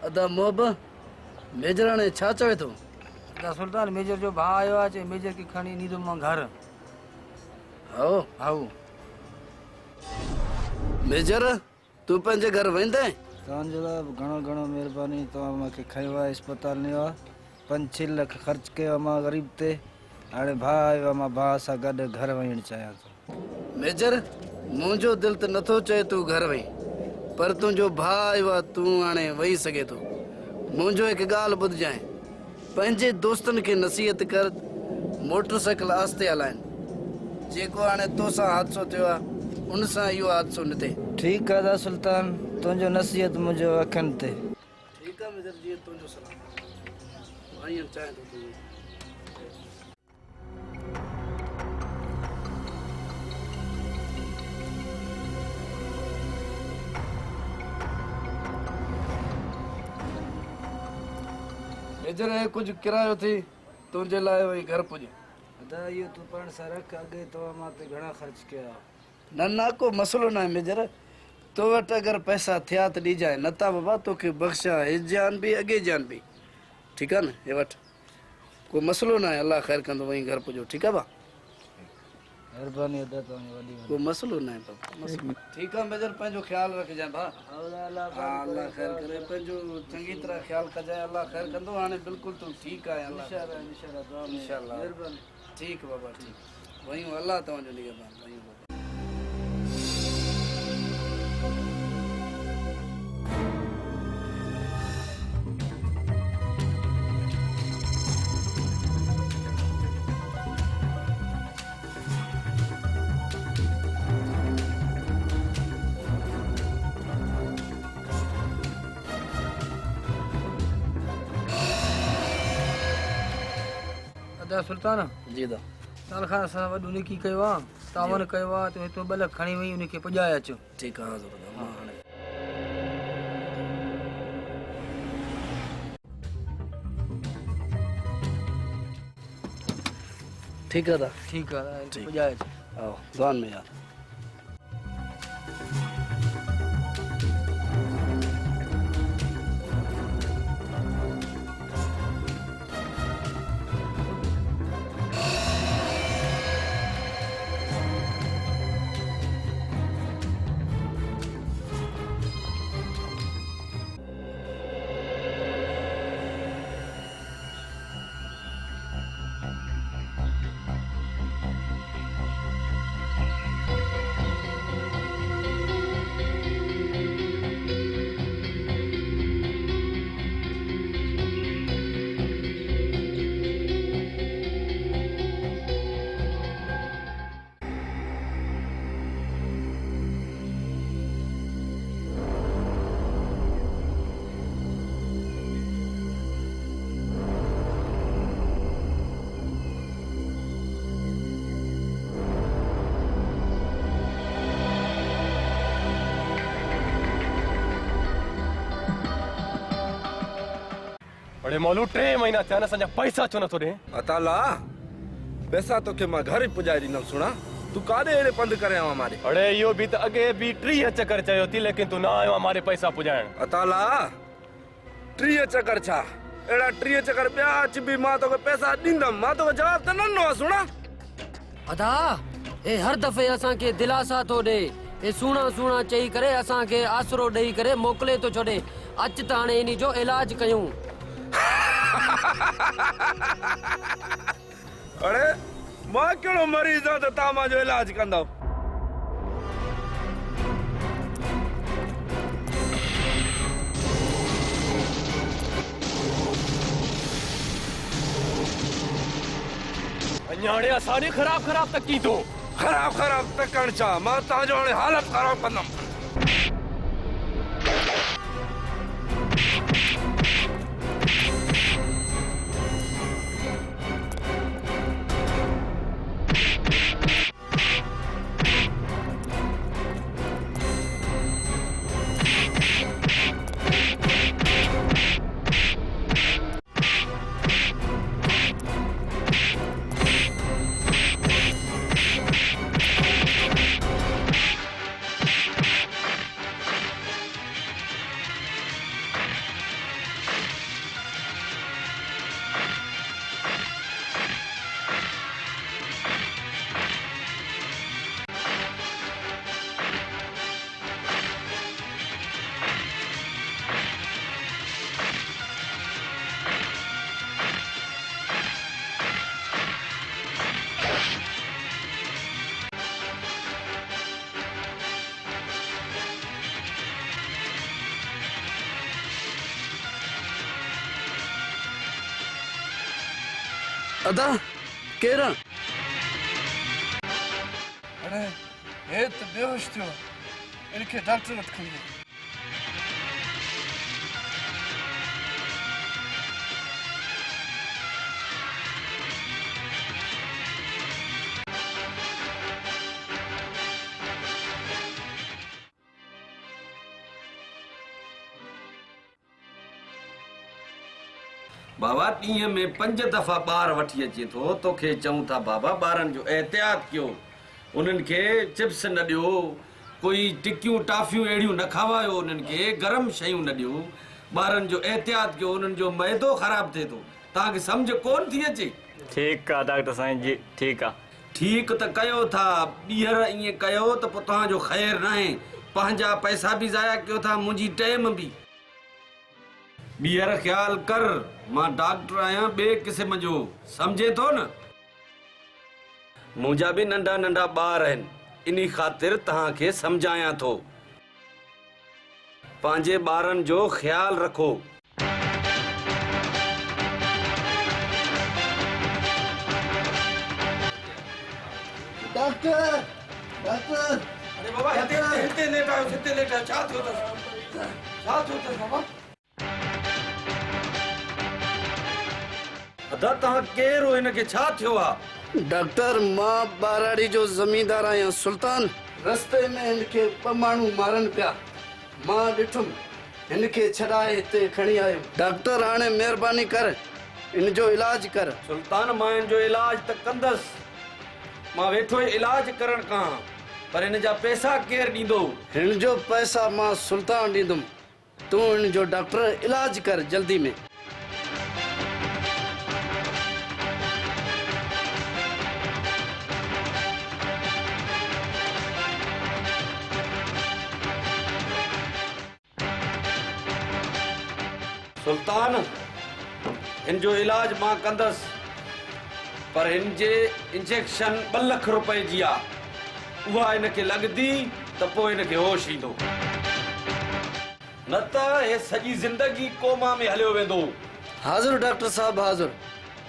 अदा मोहब मेजर ने छा चवे तो? सुल्तान मेजर जो भाउ आयो आहे, चई मेजर खे खणी ईंदुमि मां घर। आओ हाउ मेजर, तू पंहिंजे घर वेंदे? तव्हांजो घणो घणो महिरबानी, तव्हां मूंखे खयो आहे अस्पताल नियो आहे, 5-6 लख ख़र्च कयो मां गरीब ते। हाणे भाउ आयो आहे, मां भाउ सां गॾु घर वञणु चाहियां थो। मेजर, मुंहिंजो दिल त नथो चए तू घर वई, पर तुंहिंजो भाउ आयो आहे, तूं हाणे वही सघे थो। मुंहिंजो हिकु ॻाल्हि ॿुधजांइ, पंहिंजे दोस्तनि खे नसीहत कर मोटरसाइकिल आस्ते हलाइनि। जेको हाणे तोसां हादसो थियो आहे, उन सां इहो हादसो न थिए। ठीकु आहे सुल्तान, तुंहिंजो नसीहत मुंहिंजो अखियुनि ते। ठीकु आहे मेजर, जीअं तुंहिंजो सलाम। मां ईअं चाहियां थो तूं मेजर है कुछ किरायो थी तुझे लाए वही घर पुज अदा यो तू पण सरक अगे तो माते घणा खर्च किया ना को मसलो ना है मेजर तो वट अगर पैसा थिया तो दी जाए नता बाबा तो के बख्शा इस जान भी अगे जान भी ठीक है ना ये वट कोई मसलो ना है अल्लाह खैर कंदो वही घर पुजो ठीक है बा मेहरबानी अदा तो वडी कोई मसलो ना है बाबा मसलो ठीक है मेजर पंजो ख्याल रख जा भा अल्लाह खैर करे पंजो चंगी तरह ख्याल कर जाए अल्लाह खैर कंदो आने बिल्कुल तू ठीक है अल्लाह इंशाल्लाह मेहरबानी ठीक बाबा ठीक वही अल्लाह तो जो निगहबान वही बाबा अदा सुल्तान जी दा साल खां असां वॾो नेकी कयो आहे तावन कयो आहे तो हितो ॿ लख खणी वई उनखे पुॼाए अचो ठीक है ज़रूर मां हाणे ठीक है दा ठीक आहे पुॼाए अचो आओ दुआन में यार अरे मौलू 3 महीना थिया असांजा पैसा छो नथो ॾे अताला पैसा तो के मां घर ही पुजाए ॾींदमि सुणा तू काॾे अहिड़े पंधु करे आवा मारे अरे इहो बि त अॻे बि 30 चक्कर चयो थी लेकिन तू न आयो आहे मारे पैसा पुॼाइण अताला 30 चक्कर छा अहिड़ा 30 चक्कर ॿिया अच बि मां तोखे पैसा ॾींदमि मां तोखे जवाब त न ॾिनो आहे सुणा अदा ए हर दफ़े असांखे दिलासा थो ॾे ए सुहिणा सुहिणा चई करे असांखे आसरो ॾेई करे मोकिले थो छॾे अच त हाणे इन जो इलाज कयूं अरे मां कहिड़ो मरीज़ आहियां त तव्हां मुंहिंजो इलाज कंदव अञा हाणे असांजी ख़राब तक की थो ख़राब तकण छा मां तव्हांजो हाणे हालत ख़राब कंदुमि अदा केरा अरे हे तो बेहोश थियो इनके डॉक्टर वटि खणी वञ बाबा ॾींहं में 5 दफ़ा ॿार वठी अचे थो तोखे चऊं था बाबा ॿारनि जो एहतियात कयो उन्हनि खे चिप्स न ॾियो कोई टिकियूं टाफियूं अहिड़ियूं न खावायो उन्हनि खे गरम शयूं न ॾियो ॿारनि जो एहतियात कयो उन्हनि जो मैदो ख़राब थिए थो तव्हांखे सम्झ कोन थी अचे ठीक है डॉक्टर साईं जी ठीक है ठीक त कयो था ॿीहर ईअं कयो त पोइ तव्हांजो ख़ैर न आहे पंहिंजा पैसा बि ज़ाया कयो था मुंहिंजी टाइम बि ॿीहर ख्याल कर मां डॉक्टर आहियां ॿिए क़िस्म जो सम्झे थो न मुंहिंजा बि नंढा नंढा ॿार आहिनि इन ख़ातिर तव्हांखे सम्झायां थो पंहिंजे ॿारनि जो ख्याल रखो डॉक्टर डॉक्टर अरे बाबा हिते लेटायो छा थियो अथसि बाबा अदा तव्हां केरु हो हिनखे छा थियो आहे डॉक्टर मां बाराड़ी जो ज़मींदार आहियां सुल्तान रस्ते में हिनखे 2 माण्हू मारनि पिया मां ॾिठुमि हिनखे छॾाए हिते खणी आयो डॉक्टर हाणे महिरबानी कर इन जो इलाज कर सुल्तान मां हिन जो इलाज त कंदसि मां वेठो इलाज करण खां पर हिन जा पैसा केरु ॾींदो हिन जो पैसा मां सुल्तान ॾींदुमि तूं हिन जो डॉक्टर इलाज कर जल्दी में सुल्तान हिन जो इलाज मां कंदसि पर हिन जे इंजेक्शन 2 लख रुपए जी आहे उहा हिनखे लॻंदी त पोइ हिनखे होश ईंदो न त हे सॼी ज़िंदगी कोमा में हलियो वेंदो हाज़िर डॉक्टर साहब हाज़िर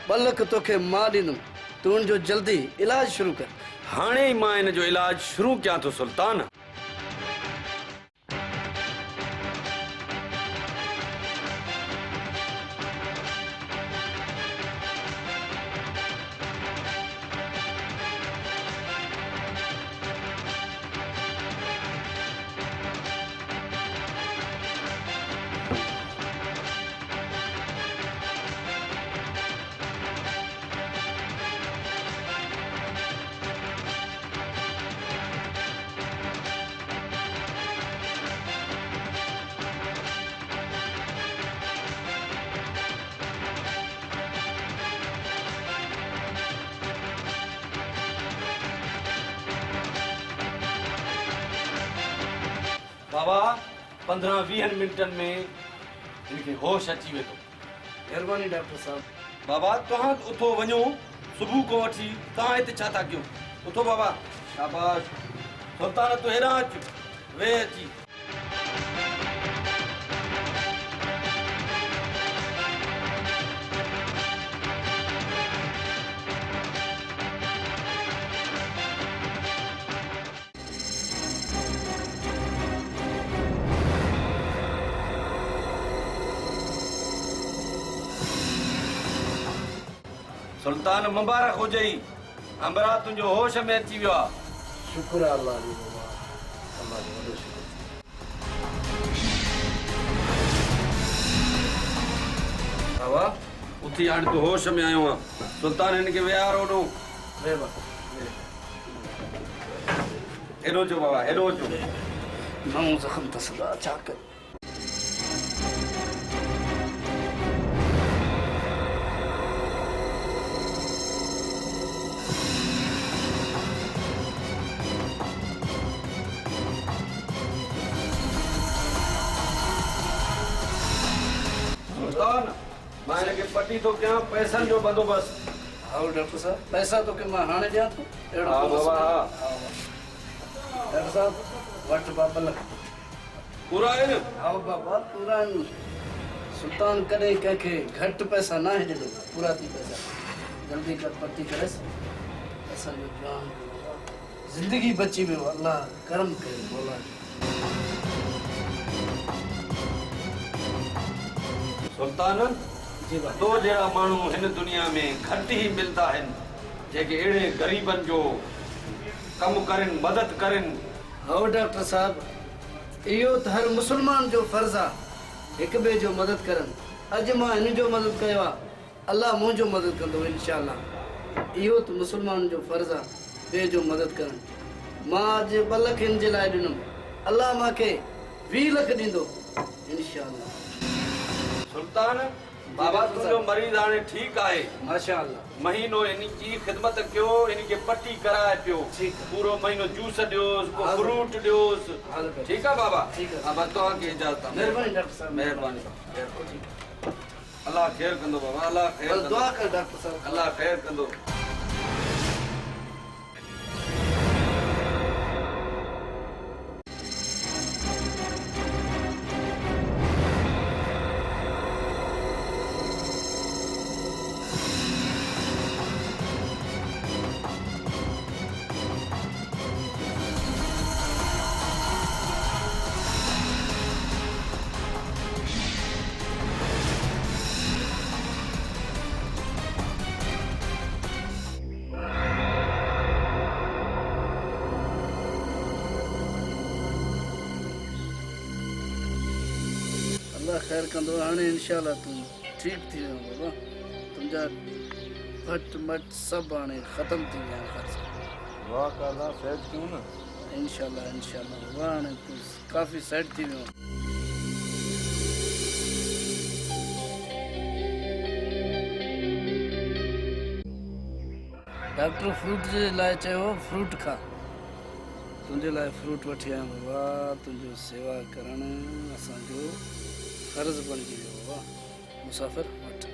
2 लख तोखे मां ॾींदुमि तूं हिन जो जल्दी इलाज शुरू कर हाणे ई मां हिन जो इलाज शुरू कयां थो सुल्तान बाबा 15-20 मिनटनि में इनके होश अची वेंदो मेहरबानी डॉक्टर साहब बाबा तव्हां उथो वञो सुबुह को वठी तव्हां हिते छा था कयो उथो बाबा शाबाश सुल्तान तूं हेॾां अच वेह अची सुल्तान मुबारक हो जाई हमरा तुंहिंजो होश में अची वियो आहे शुक्र अल्लाह जी बाबा अल्लाह जो वॾो शुक्र बाबा उथी हाणे तूं होश में आयो आहे सुल्तान हिनखे विहार ओॾो हेॾो अचो बाबा हेॾो अचो नओं ज़ख़्म अथसि छा कर मां हिनखे पटी थो कयां पैसनि जो बंदोबस्त हाँ डॉक्टर साहब पैसा तो के मैं हाणे ॾियां थो हाँ बाबा हाँ डॉक्टर साहब वटि 2 लख पूरा है न हाँ बाबा पूरा आहिनि सुल्तान कॾहिं कंहिंखे घटि पैसा न आहे ॾिनो पूरा थी पैसा जल्दी कर पटी करेसि असांजो जान ज़िंदगी बची वियो अल्लाह करम कयो मौला सुल्तान तो जहिड़ा माण्हू हिन दुनिया में घटि ई मिलंदा आहिनि जेके अहिड़े ग़रीबनि जो कमु कनि मदद कनि हाँ डॉक्टर साहब इहो त हर मुसलमान जो फर्ज़ आहे हिक ॿिए जो मदद करनि अज मां इन जो मदद कयो आहे अल्लाह मुंहिंजो मदद कंदो इंशाअल्लाह। इहो त मुस्लमान जो फर्ज़ आहे ॿिए जो मदद करणु। मां अॼु 2 लख हिन जे लाइ ॾिनुमि, अल्लाह मूंखे 20 लख ॾींदो इंशाअल्लाह। सुल्तान बाबा तुंहिंजो मरीज़ हाणे ठीकु आहे माशाअल्लाह। महीनो इनकी ख़िदमत कयो, इनखे पटी कराए पियो, पूरो महीनो जूस ॾियोसि, को फ्रूट ॾियोसि। ठीकु आहे बाबा? हा बस तव्हांखे इजाज़त आहे। महिरबानी डॉक्टर साहब, महिरबानी। अल्लाह ख़ैर कंदो बाबा, अल्लाह ख़ैर कंदो। दुआ कर डॉक्टर साहब, अल्लाह ख़ैर कंदो। अल्लाह ख़ैर कंदो। हाणे इंशाअल्लाह तूं ठीक थी वेंदो बाबा। तुंहिंजा फट मट सभु हाणे ख़त्म थी विया ख़र्च। वाह काला सेट क्यों ना? इंशाअल्लाह इंशाअल्लाह बाबा हाणे तूं काफ़ी सेट थी वियो। डॉक्टर फ्रूट जे लाइ चयो फ्रूट खा। तुंहिंजे लाइ फ्रूट वठी आया बाबा। तुंहिंजो सेवा करणु असांजो फर्ज बणिजी वियो बाबा। मुसाफ़िर वठ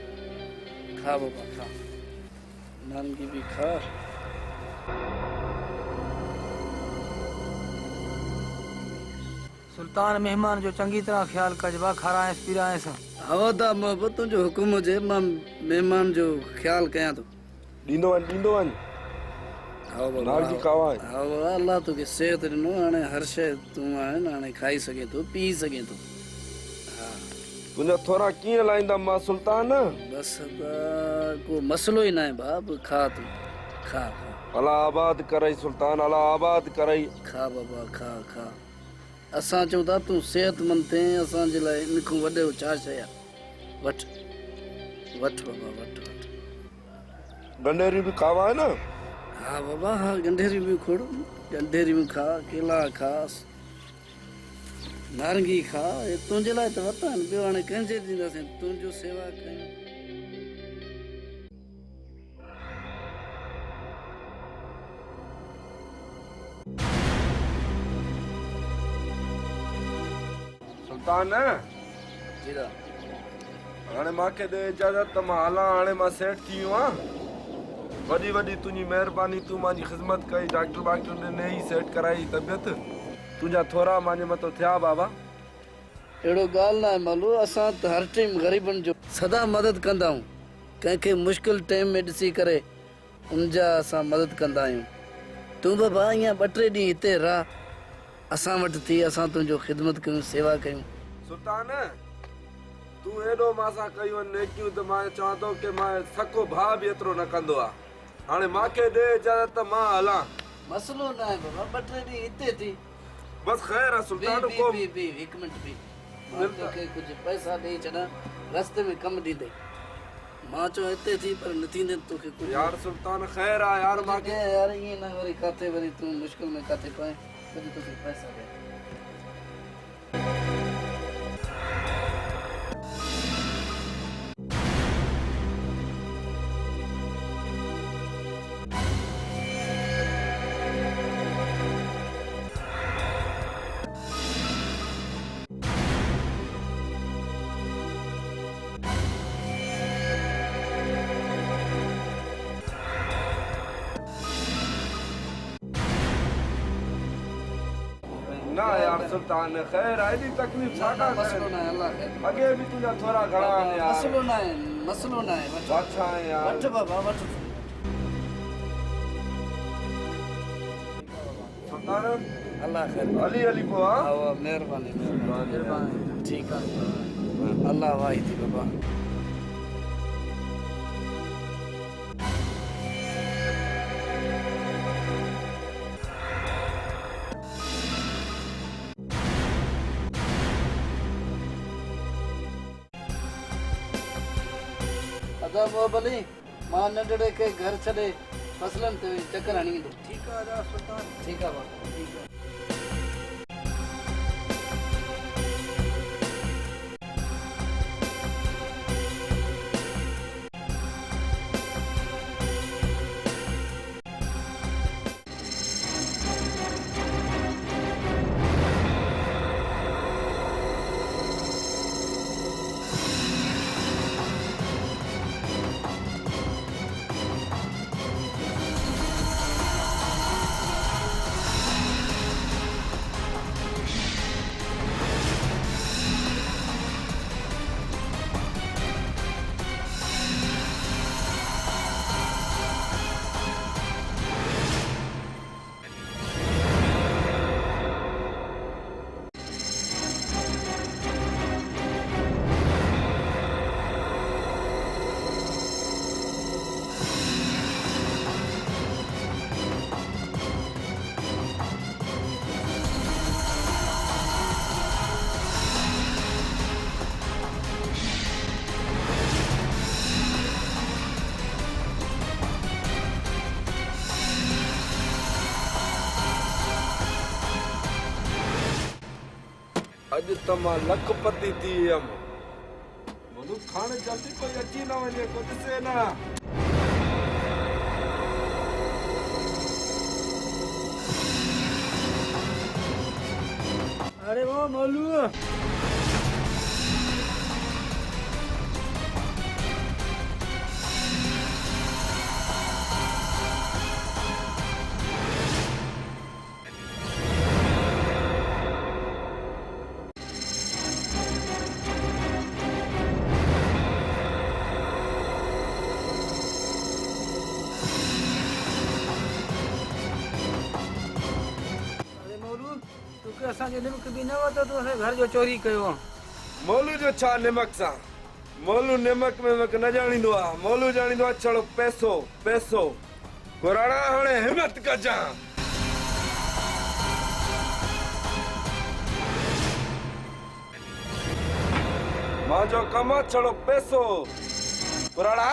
खा बाबा खा, नानगी भी खा। सुल्तान मेहमान जो चंगी तरह ख्याल कजबा, खाराएस पीराएस। हवादा मोहब्बत तुंहिंजो हुकुम हुजे, मां मेहमान जो ख्याल कयां थो। ॾींदो वञ। हाँ बाबा, नारगी खावा है। हाँ बाबा, अल्लाह तोखे सेहत ॾिनो, हाणे हर शइ तूं आहे न हाणे खाई सघे थो, पी सघे थो। तुंहिंजा थोरा कीअं लाईंदा मां सुल्तान? बस को मसलो ही ना है बाप, खा तू खा खा। अल्लाह आबाद करई सुल्तान, अल्लाह आबाद करई। खा बाबा खा खा। असां चऊं था तूं सेहतमंद थे, असांजे लाइ इन खां वॾो छा शइ आहे। वठ वठ बाबा वठ वठ। गंडेरी भी खावा है ना? हाँ बाबा हाँ, गंडेरी भी खोड़, गंडेरी भी खा, केला खा, नारंगी खा। ये तुंहिंजे लाइ त वरिता आहिनि, ॿियो हाणे कंहिंजे ॾींदासीं, तुंहिंजो सेवा कयूं। सुल्तान जीरा हाणे मूंखे दे इजाज़त त मां हलां। हाणे मां सेट थी वियो आहियां। वॾी वॾी तुंहिंजी महिरबानी, तूं मुंहिंजी ख़िदमत कई, डॉक्टर ॾिने ई सेट कराई तबियत। तुंहिंजा थोरा मुंहिंजे मथां थिया बाबा। अहिड़ो ॻाल्हि न आहे मालू, असां त हर टाइम ग़रीबनि जो सदा मदद कंदा आहियूं। कंहिंखे मुश्किल टाइम में ॾिसी करे उनजा असां मदद कंदा आहियूं। तूं बाबा ईअं 2-3 ॾींहं हिते रह, असां वटि थी, असां तुंहिंजो ख़िदमत कयूं, सेवा कयूं। सुल्तान तूं एॾो मां सां कयूं नेकियूं त मां चवां थो की मां सको भाउ बि एतिरो न कंदो आहे। हाणे मूंखे ॾे इजाज़त त मां हलां। मसलो न आहे बाबा, 2-3 ॾींहं हिते थी। बस ख़ैर आहे सुल्तान। को 1 मिनट भी, मां तोखे कुझु पैसा ॾेई छॾां, रस्ते में कमु ॾींदे। मां चयो हिते थी, पर न थींदे तोखे कुझु। यार सुल्तान ख़ैर आहे यार, मूंखे यार ईअं न वरी किथे वरी तूं मुश्किल में किथे पए, कुझु तोखे पैसा ॾे। ना यार सुल्तान खैर है, एडी तकलीफ साडा मसलो ना है, अल्लाह खैर। अगे भी तुझा थोड़ा घड़ा है यार। मसलो ना है, मसलो ना है। अच्छा है यार। वठ बाबा वठ। सुल्तान अल्लाह खैर। अली अली को हां मेहरबानी मेहरबानी। ठीक है अल्लाह वाही थी बाबा। अदा मोहबली मां नंढड़े के घर छॾे फसलन ते चक्कर हणी ईंदो। ठीक है राजा सुल्तान। ठीक है बाबा ठीक है। अॼु त मां लखपति थी वियमि। मुंहिंजो खाणे जल्दी कोई अची न वञे, को ॾिसे न। अरे वो मोलू असांजो निमक बि न वरितो तूं असांजे घर जो चोरी कयो। मोलू जो छा निमक सां? मोलू निमक में न ॼाणींदो आहे। मोलू ॼाणींदो आहे छड़ो पैसो पैसो। कुराड़ा हाणे हिम्मत कजां। मुंहिंजो कमु आहे छड़ो पैसो। कुराड़ा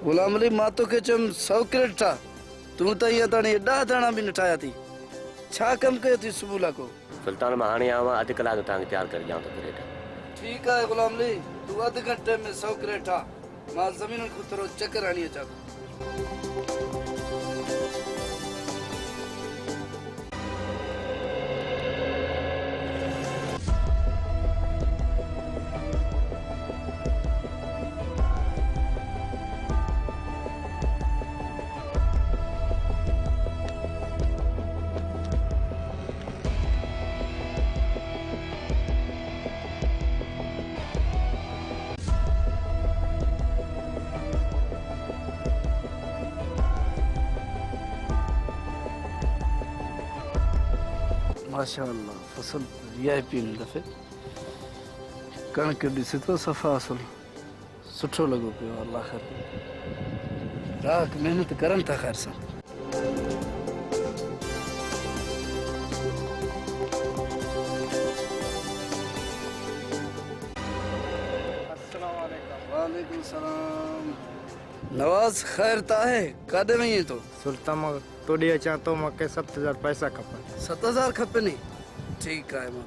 गुलाम अली मां तोखे चयुमि 100 कैरेट ठा, तूं त इहा ताणी 10 दाणा बि न ठाहिया थी। छा कमु कयो थी सुबुह लाको? सुल्तान मां हाणे आवां, अधु कलाक तव्हांखे तयारु करे ॾियां थो कैरेट। ठीकु आहे गुलाम अली, तूं अधु घंटे में 100 कैरेट ठा। मां ज़मीनुनि खां थोरो चकर हणी अचां। माशाअल्लाह फसल वीआईपी इन दफ़े कणक ॾिसे तो सफ़ा असल सुठो लॻो पियो। अल्लाह ख़ैर राख मेहनत करनि था ख़ैर सां। वालेकुम सलाम। नवाज खैर ता है कादे में तो सुल्तान मां तोड़ी अचां तो मूंखे 7000 पैसा खपनि। 7000 खपे नी? ठीक है मां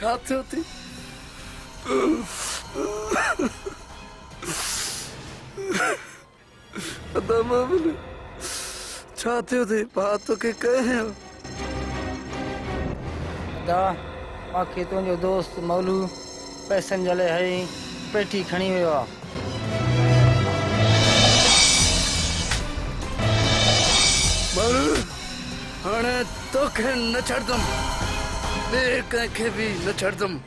छा थियो थी अदा मामले छा थियो थी भाउ तोखे कहे दा मूंखे तुंहिंजो दोस्त मौलू पैसनि जे लाइ हई पेटी खणी वियो आहे मौलू हाणे तोखे न छॾंदुमि ॿिए कंहिंखे बि न छॾंदुमि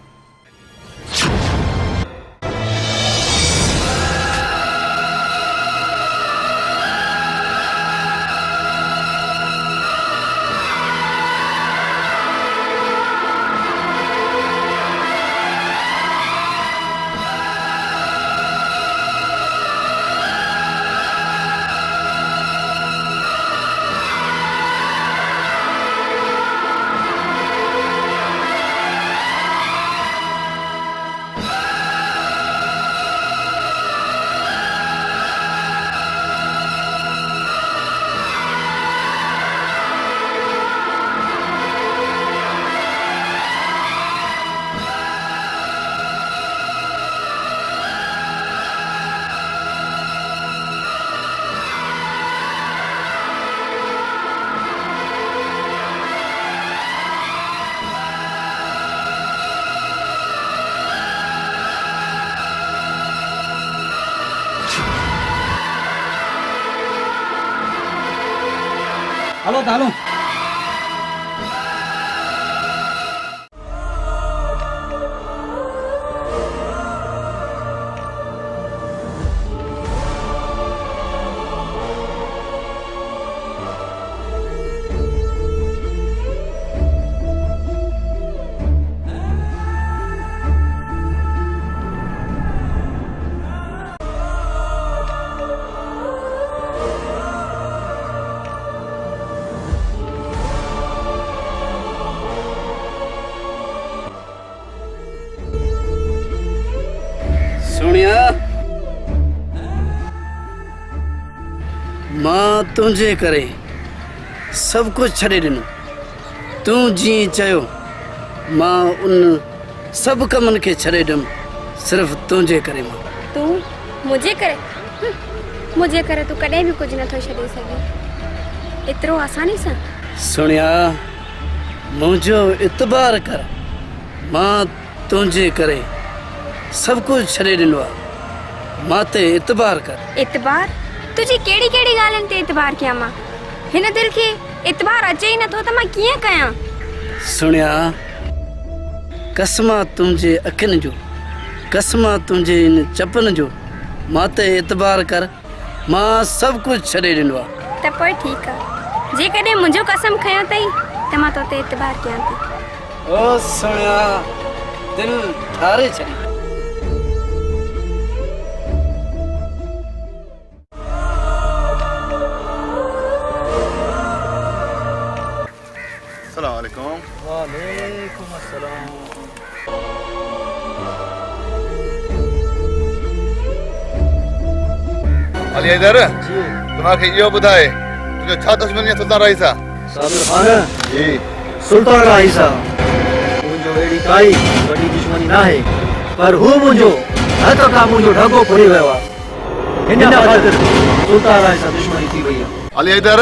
हलो त हलो सुनिया मां तुंहिंजे करे सभु कुझु छॾे ॾिनो तूं जीअं चयो मां उन सभु कमनि खे छॾे ॾियुमि सिर्फ़ु तुंहिंजे करे मां तू मुझे करे तू कॾहिं बि कुझु नथो छॾे सघे एतिरो आसानी सां सुनिया मुंहिंजो इतबार कर मां तुंहिंजे करे सभु कुझु छॾे ॾिनो आहे मां ते इतबार कर इतबार तुझी कहिड़ी कहिड़ी ॻाल्हियुनि ते इतबार कयां मां हिन दिलि खे इतबार अचे ई नथो त मां कीअं कयां सुनिया कसमा तुंहिंजे अखियुनि जो कसमा तुंहिंजे इन चपनि जो मां ते इतबार कर मां सभु कुझु छॾे ॾिनो आहे त पोइ ठीकु आहे जेकॾहिं मुंहिंजो कसम खयो अथई त मां तो ते इतबार कयां थी ओ सुनिया दिलि ठारे छॾी अस्सलामुअलैकुम। वालेकुम अस्सलाम। अली हैदर तुम्हांखे इहो ॿुधाए तुंहिंजो छा दुश्मनी आहे सुल्तान राही सां? साबिर खान जी सुल्तान राही सां मुंहिंजो अहिड़ी काई वॾी दुश्मनी न आहे पर हू मुंहिंजो हथ खां मुंहिंजो ढगो खुली वियो आहे हिन ख़ातिर सुल्तान राही सां दुश्मनी थी वई आहे। अली हैदर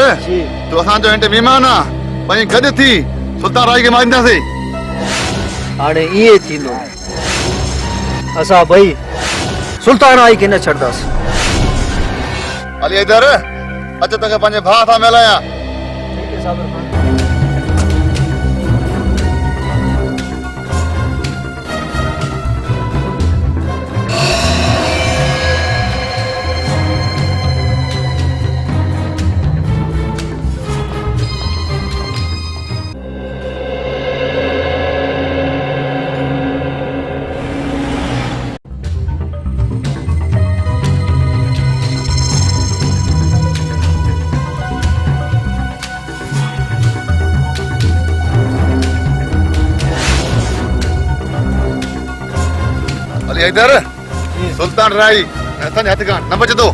तूं असांजो हिते महिमान आहे पंहिंजी गॾु थी सुल्तान राही खे मारींदासीं। हाणे ईअं थींदो असां ॿई सुल्तान राही खे न छॾंदासीं। अली हैदर अच तोखे पंहिंजे भाउ सां मिलायां। हैदर सुल्तान राही असांजे हथ खां न बचंदो।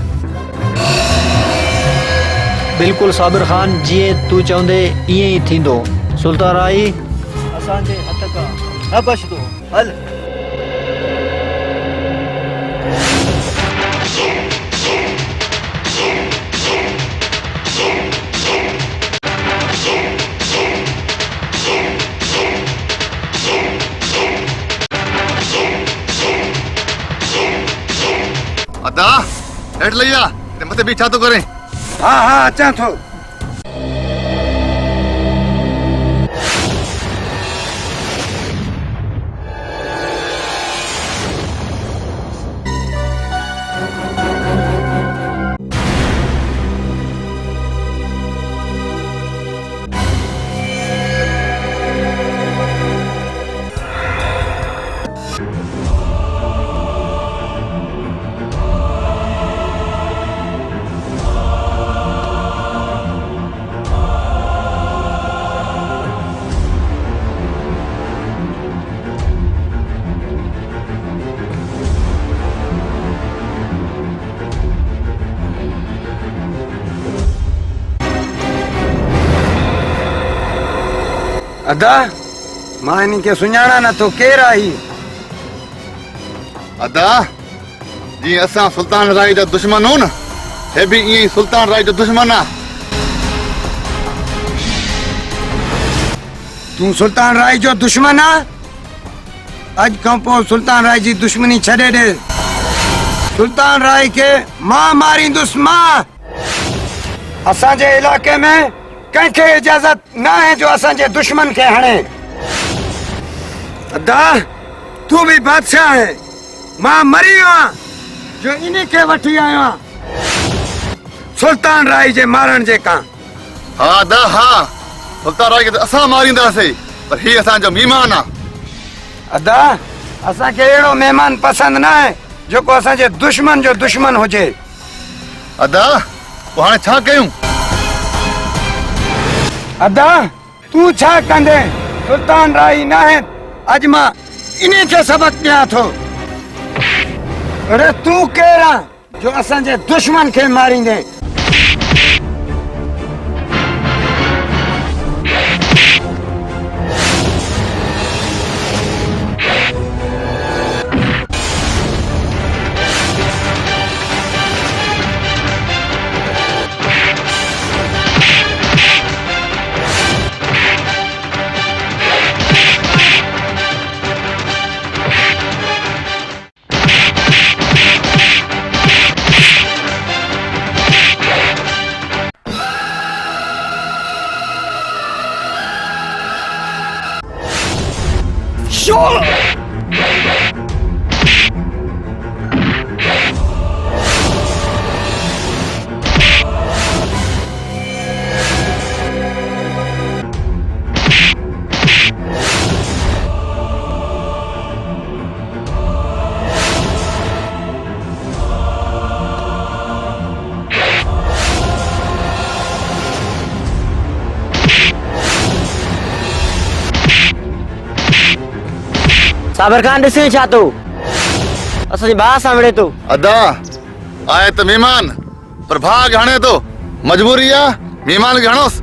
बिल्कुलु साबिर खान जीअं तूं चवंदे ईअं ई थींदो। सुल्तान राही असांजे हथ खां न बचंदो। हल अदा हेठ लिया मत भी छा तो करें। हाँ हाँ अचा थो। अदा मां इनके सुञाणा न तो केर आई। अदा जी असा सुल्तान राय जा दुश्मन हो न हे भी ये सुल्तान राय जो दुश्मन आ। तू सुल्तान राय जो दुश्मन आ? अज खां सुल्तान राय जी दुश्मनी छड़े दे। सुल्तान राय के मां मारींदुस मां। असांजे इलाके में कंखे इजाजत ना है जो असांजे दुश्मन के हणे। अदा तू भी बादशाह है। मां मरी आ जो इन्हीं के वठी आयो आ सुल्तान राय जे मारण जे का। हाँ अदा हाँ सुल्तान राय के असा मारींदा से पर ही असा जो मेहमान आ। अदा असा के एड़ो मेहमान पसंद ना है जो को असांजे दुश्मन जो दुश्मन हो जे। अदा वो हाने छा कयूं? अदा तू छा कंदे? सुल्तान राय ना है अज मां इन्हीं के सबक दिया थो। अरे तू केरा जो असांजे दुश्मन के मारींदे? साबर खान ॾिसे छा तो असांजे भाउ सां विड़े तो। अदा आए तो मेहमान पर भाग हणे तो मजबूरी आ मेहमान के हणोस।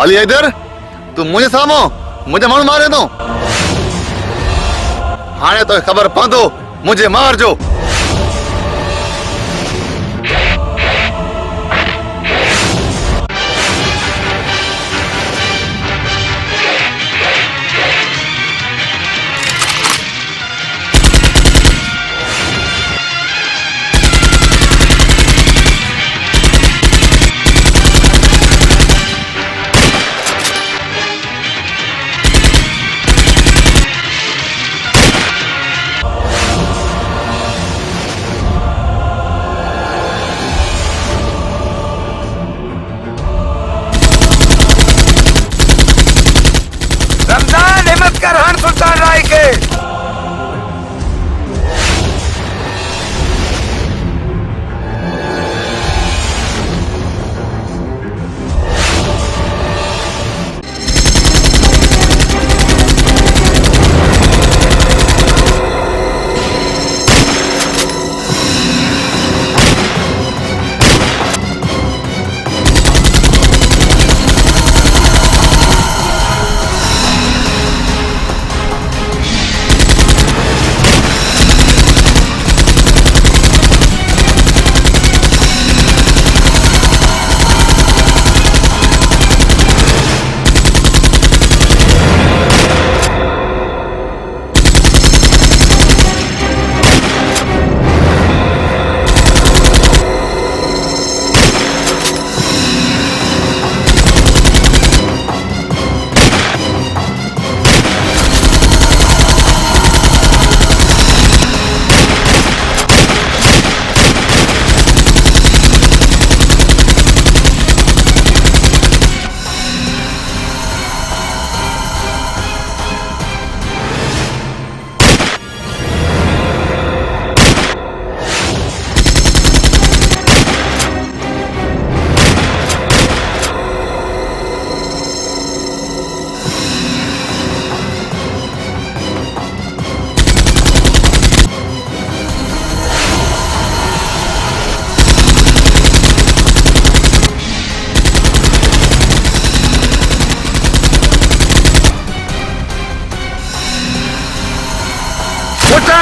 अली इधर तू मुझे सामो मुझे माण्हू मारे तो हाणे तो खबर पवंदो मुझे मार जो।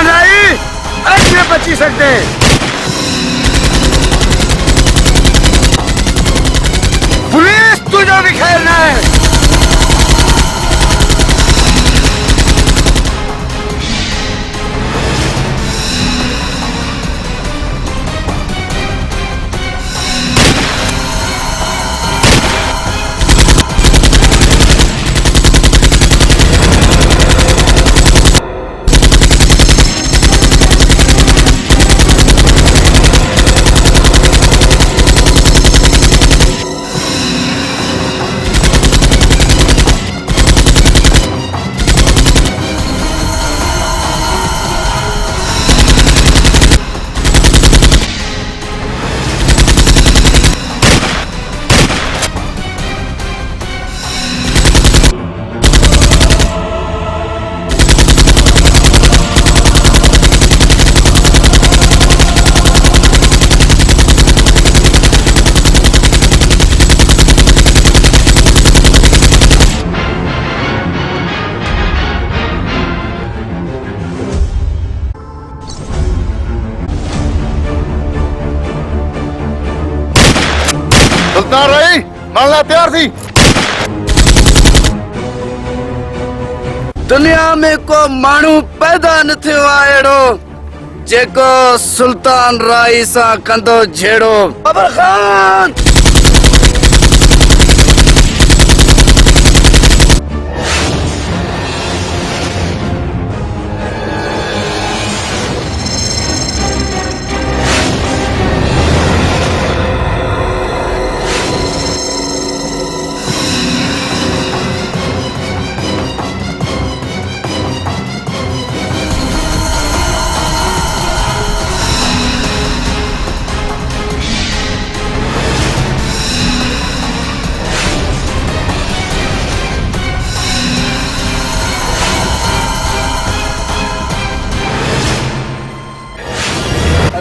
सुल्तान राई अज में बची सकते पुलिस तुझे भी खेलना है सुल्तान राई मरना तैयार थी दुनिया में को माण्हू पैदा न थियो आहे अहिड़ो जेको सुल्तान राई सां कंदो झेड़ो बाबर खान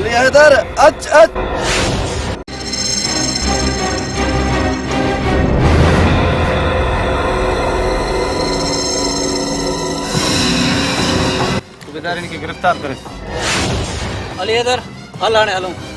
अली हैदर अच अच सूबेदार इनके गिरफ्तार करे अली हैदर हल हाणे हलूं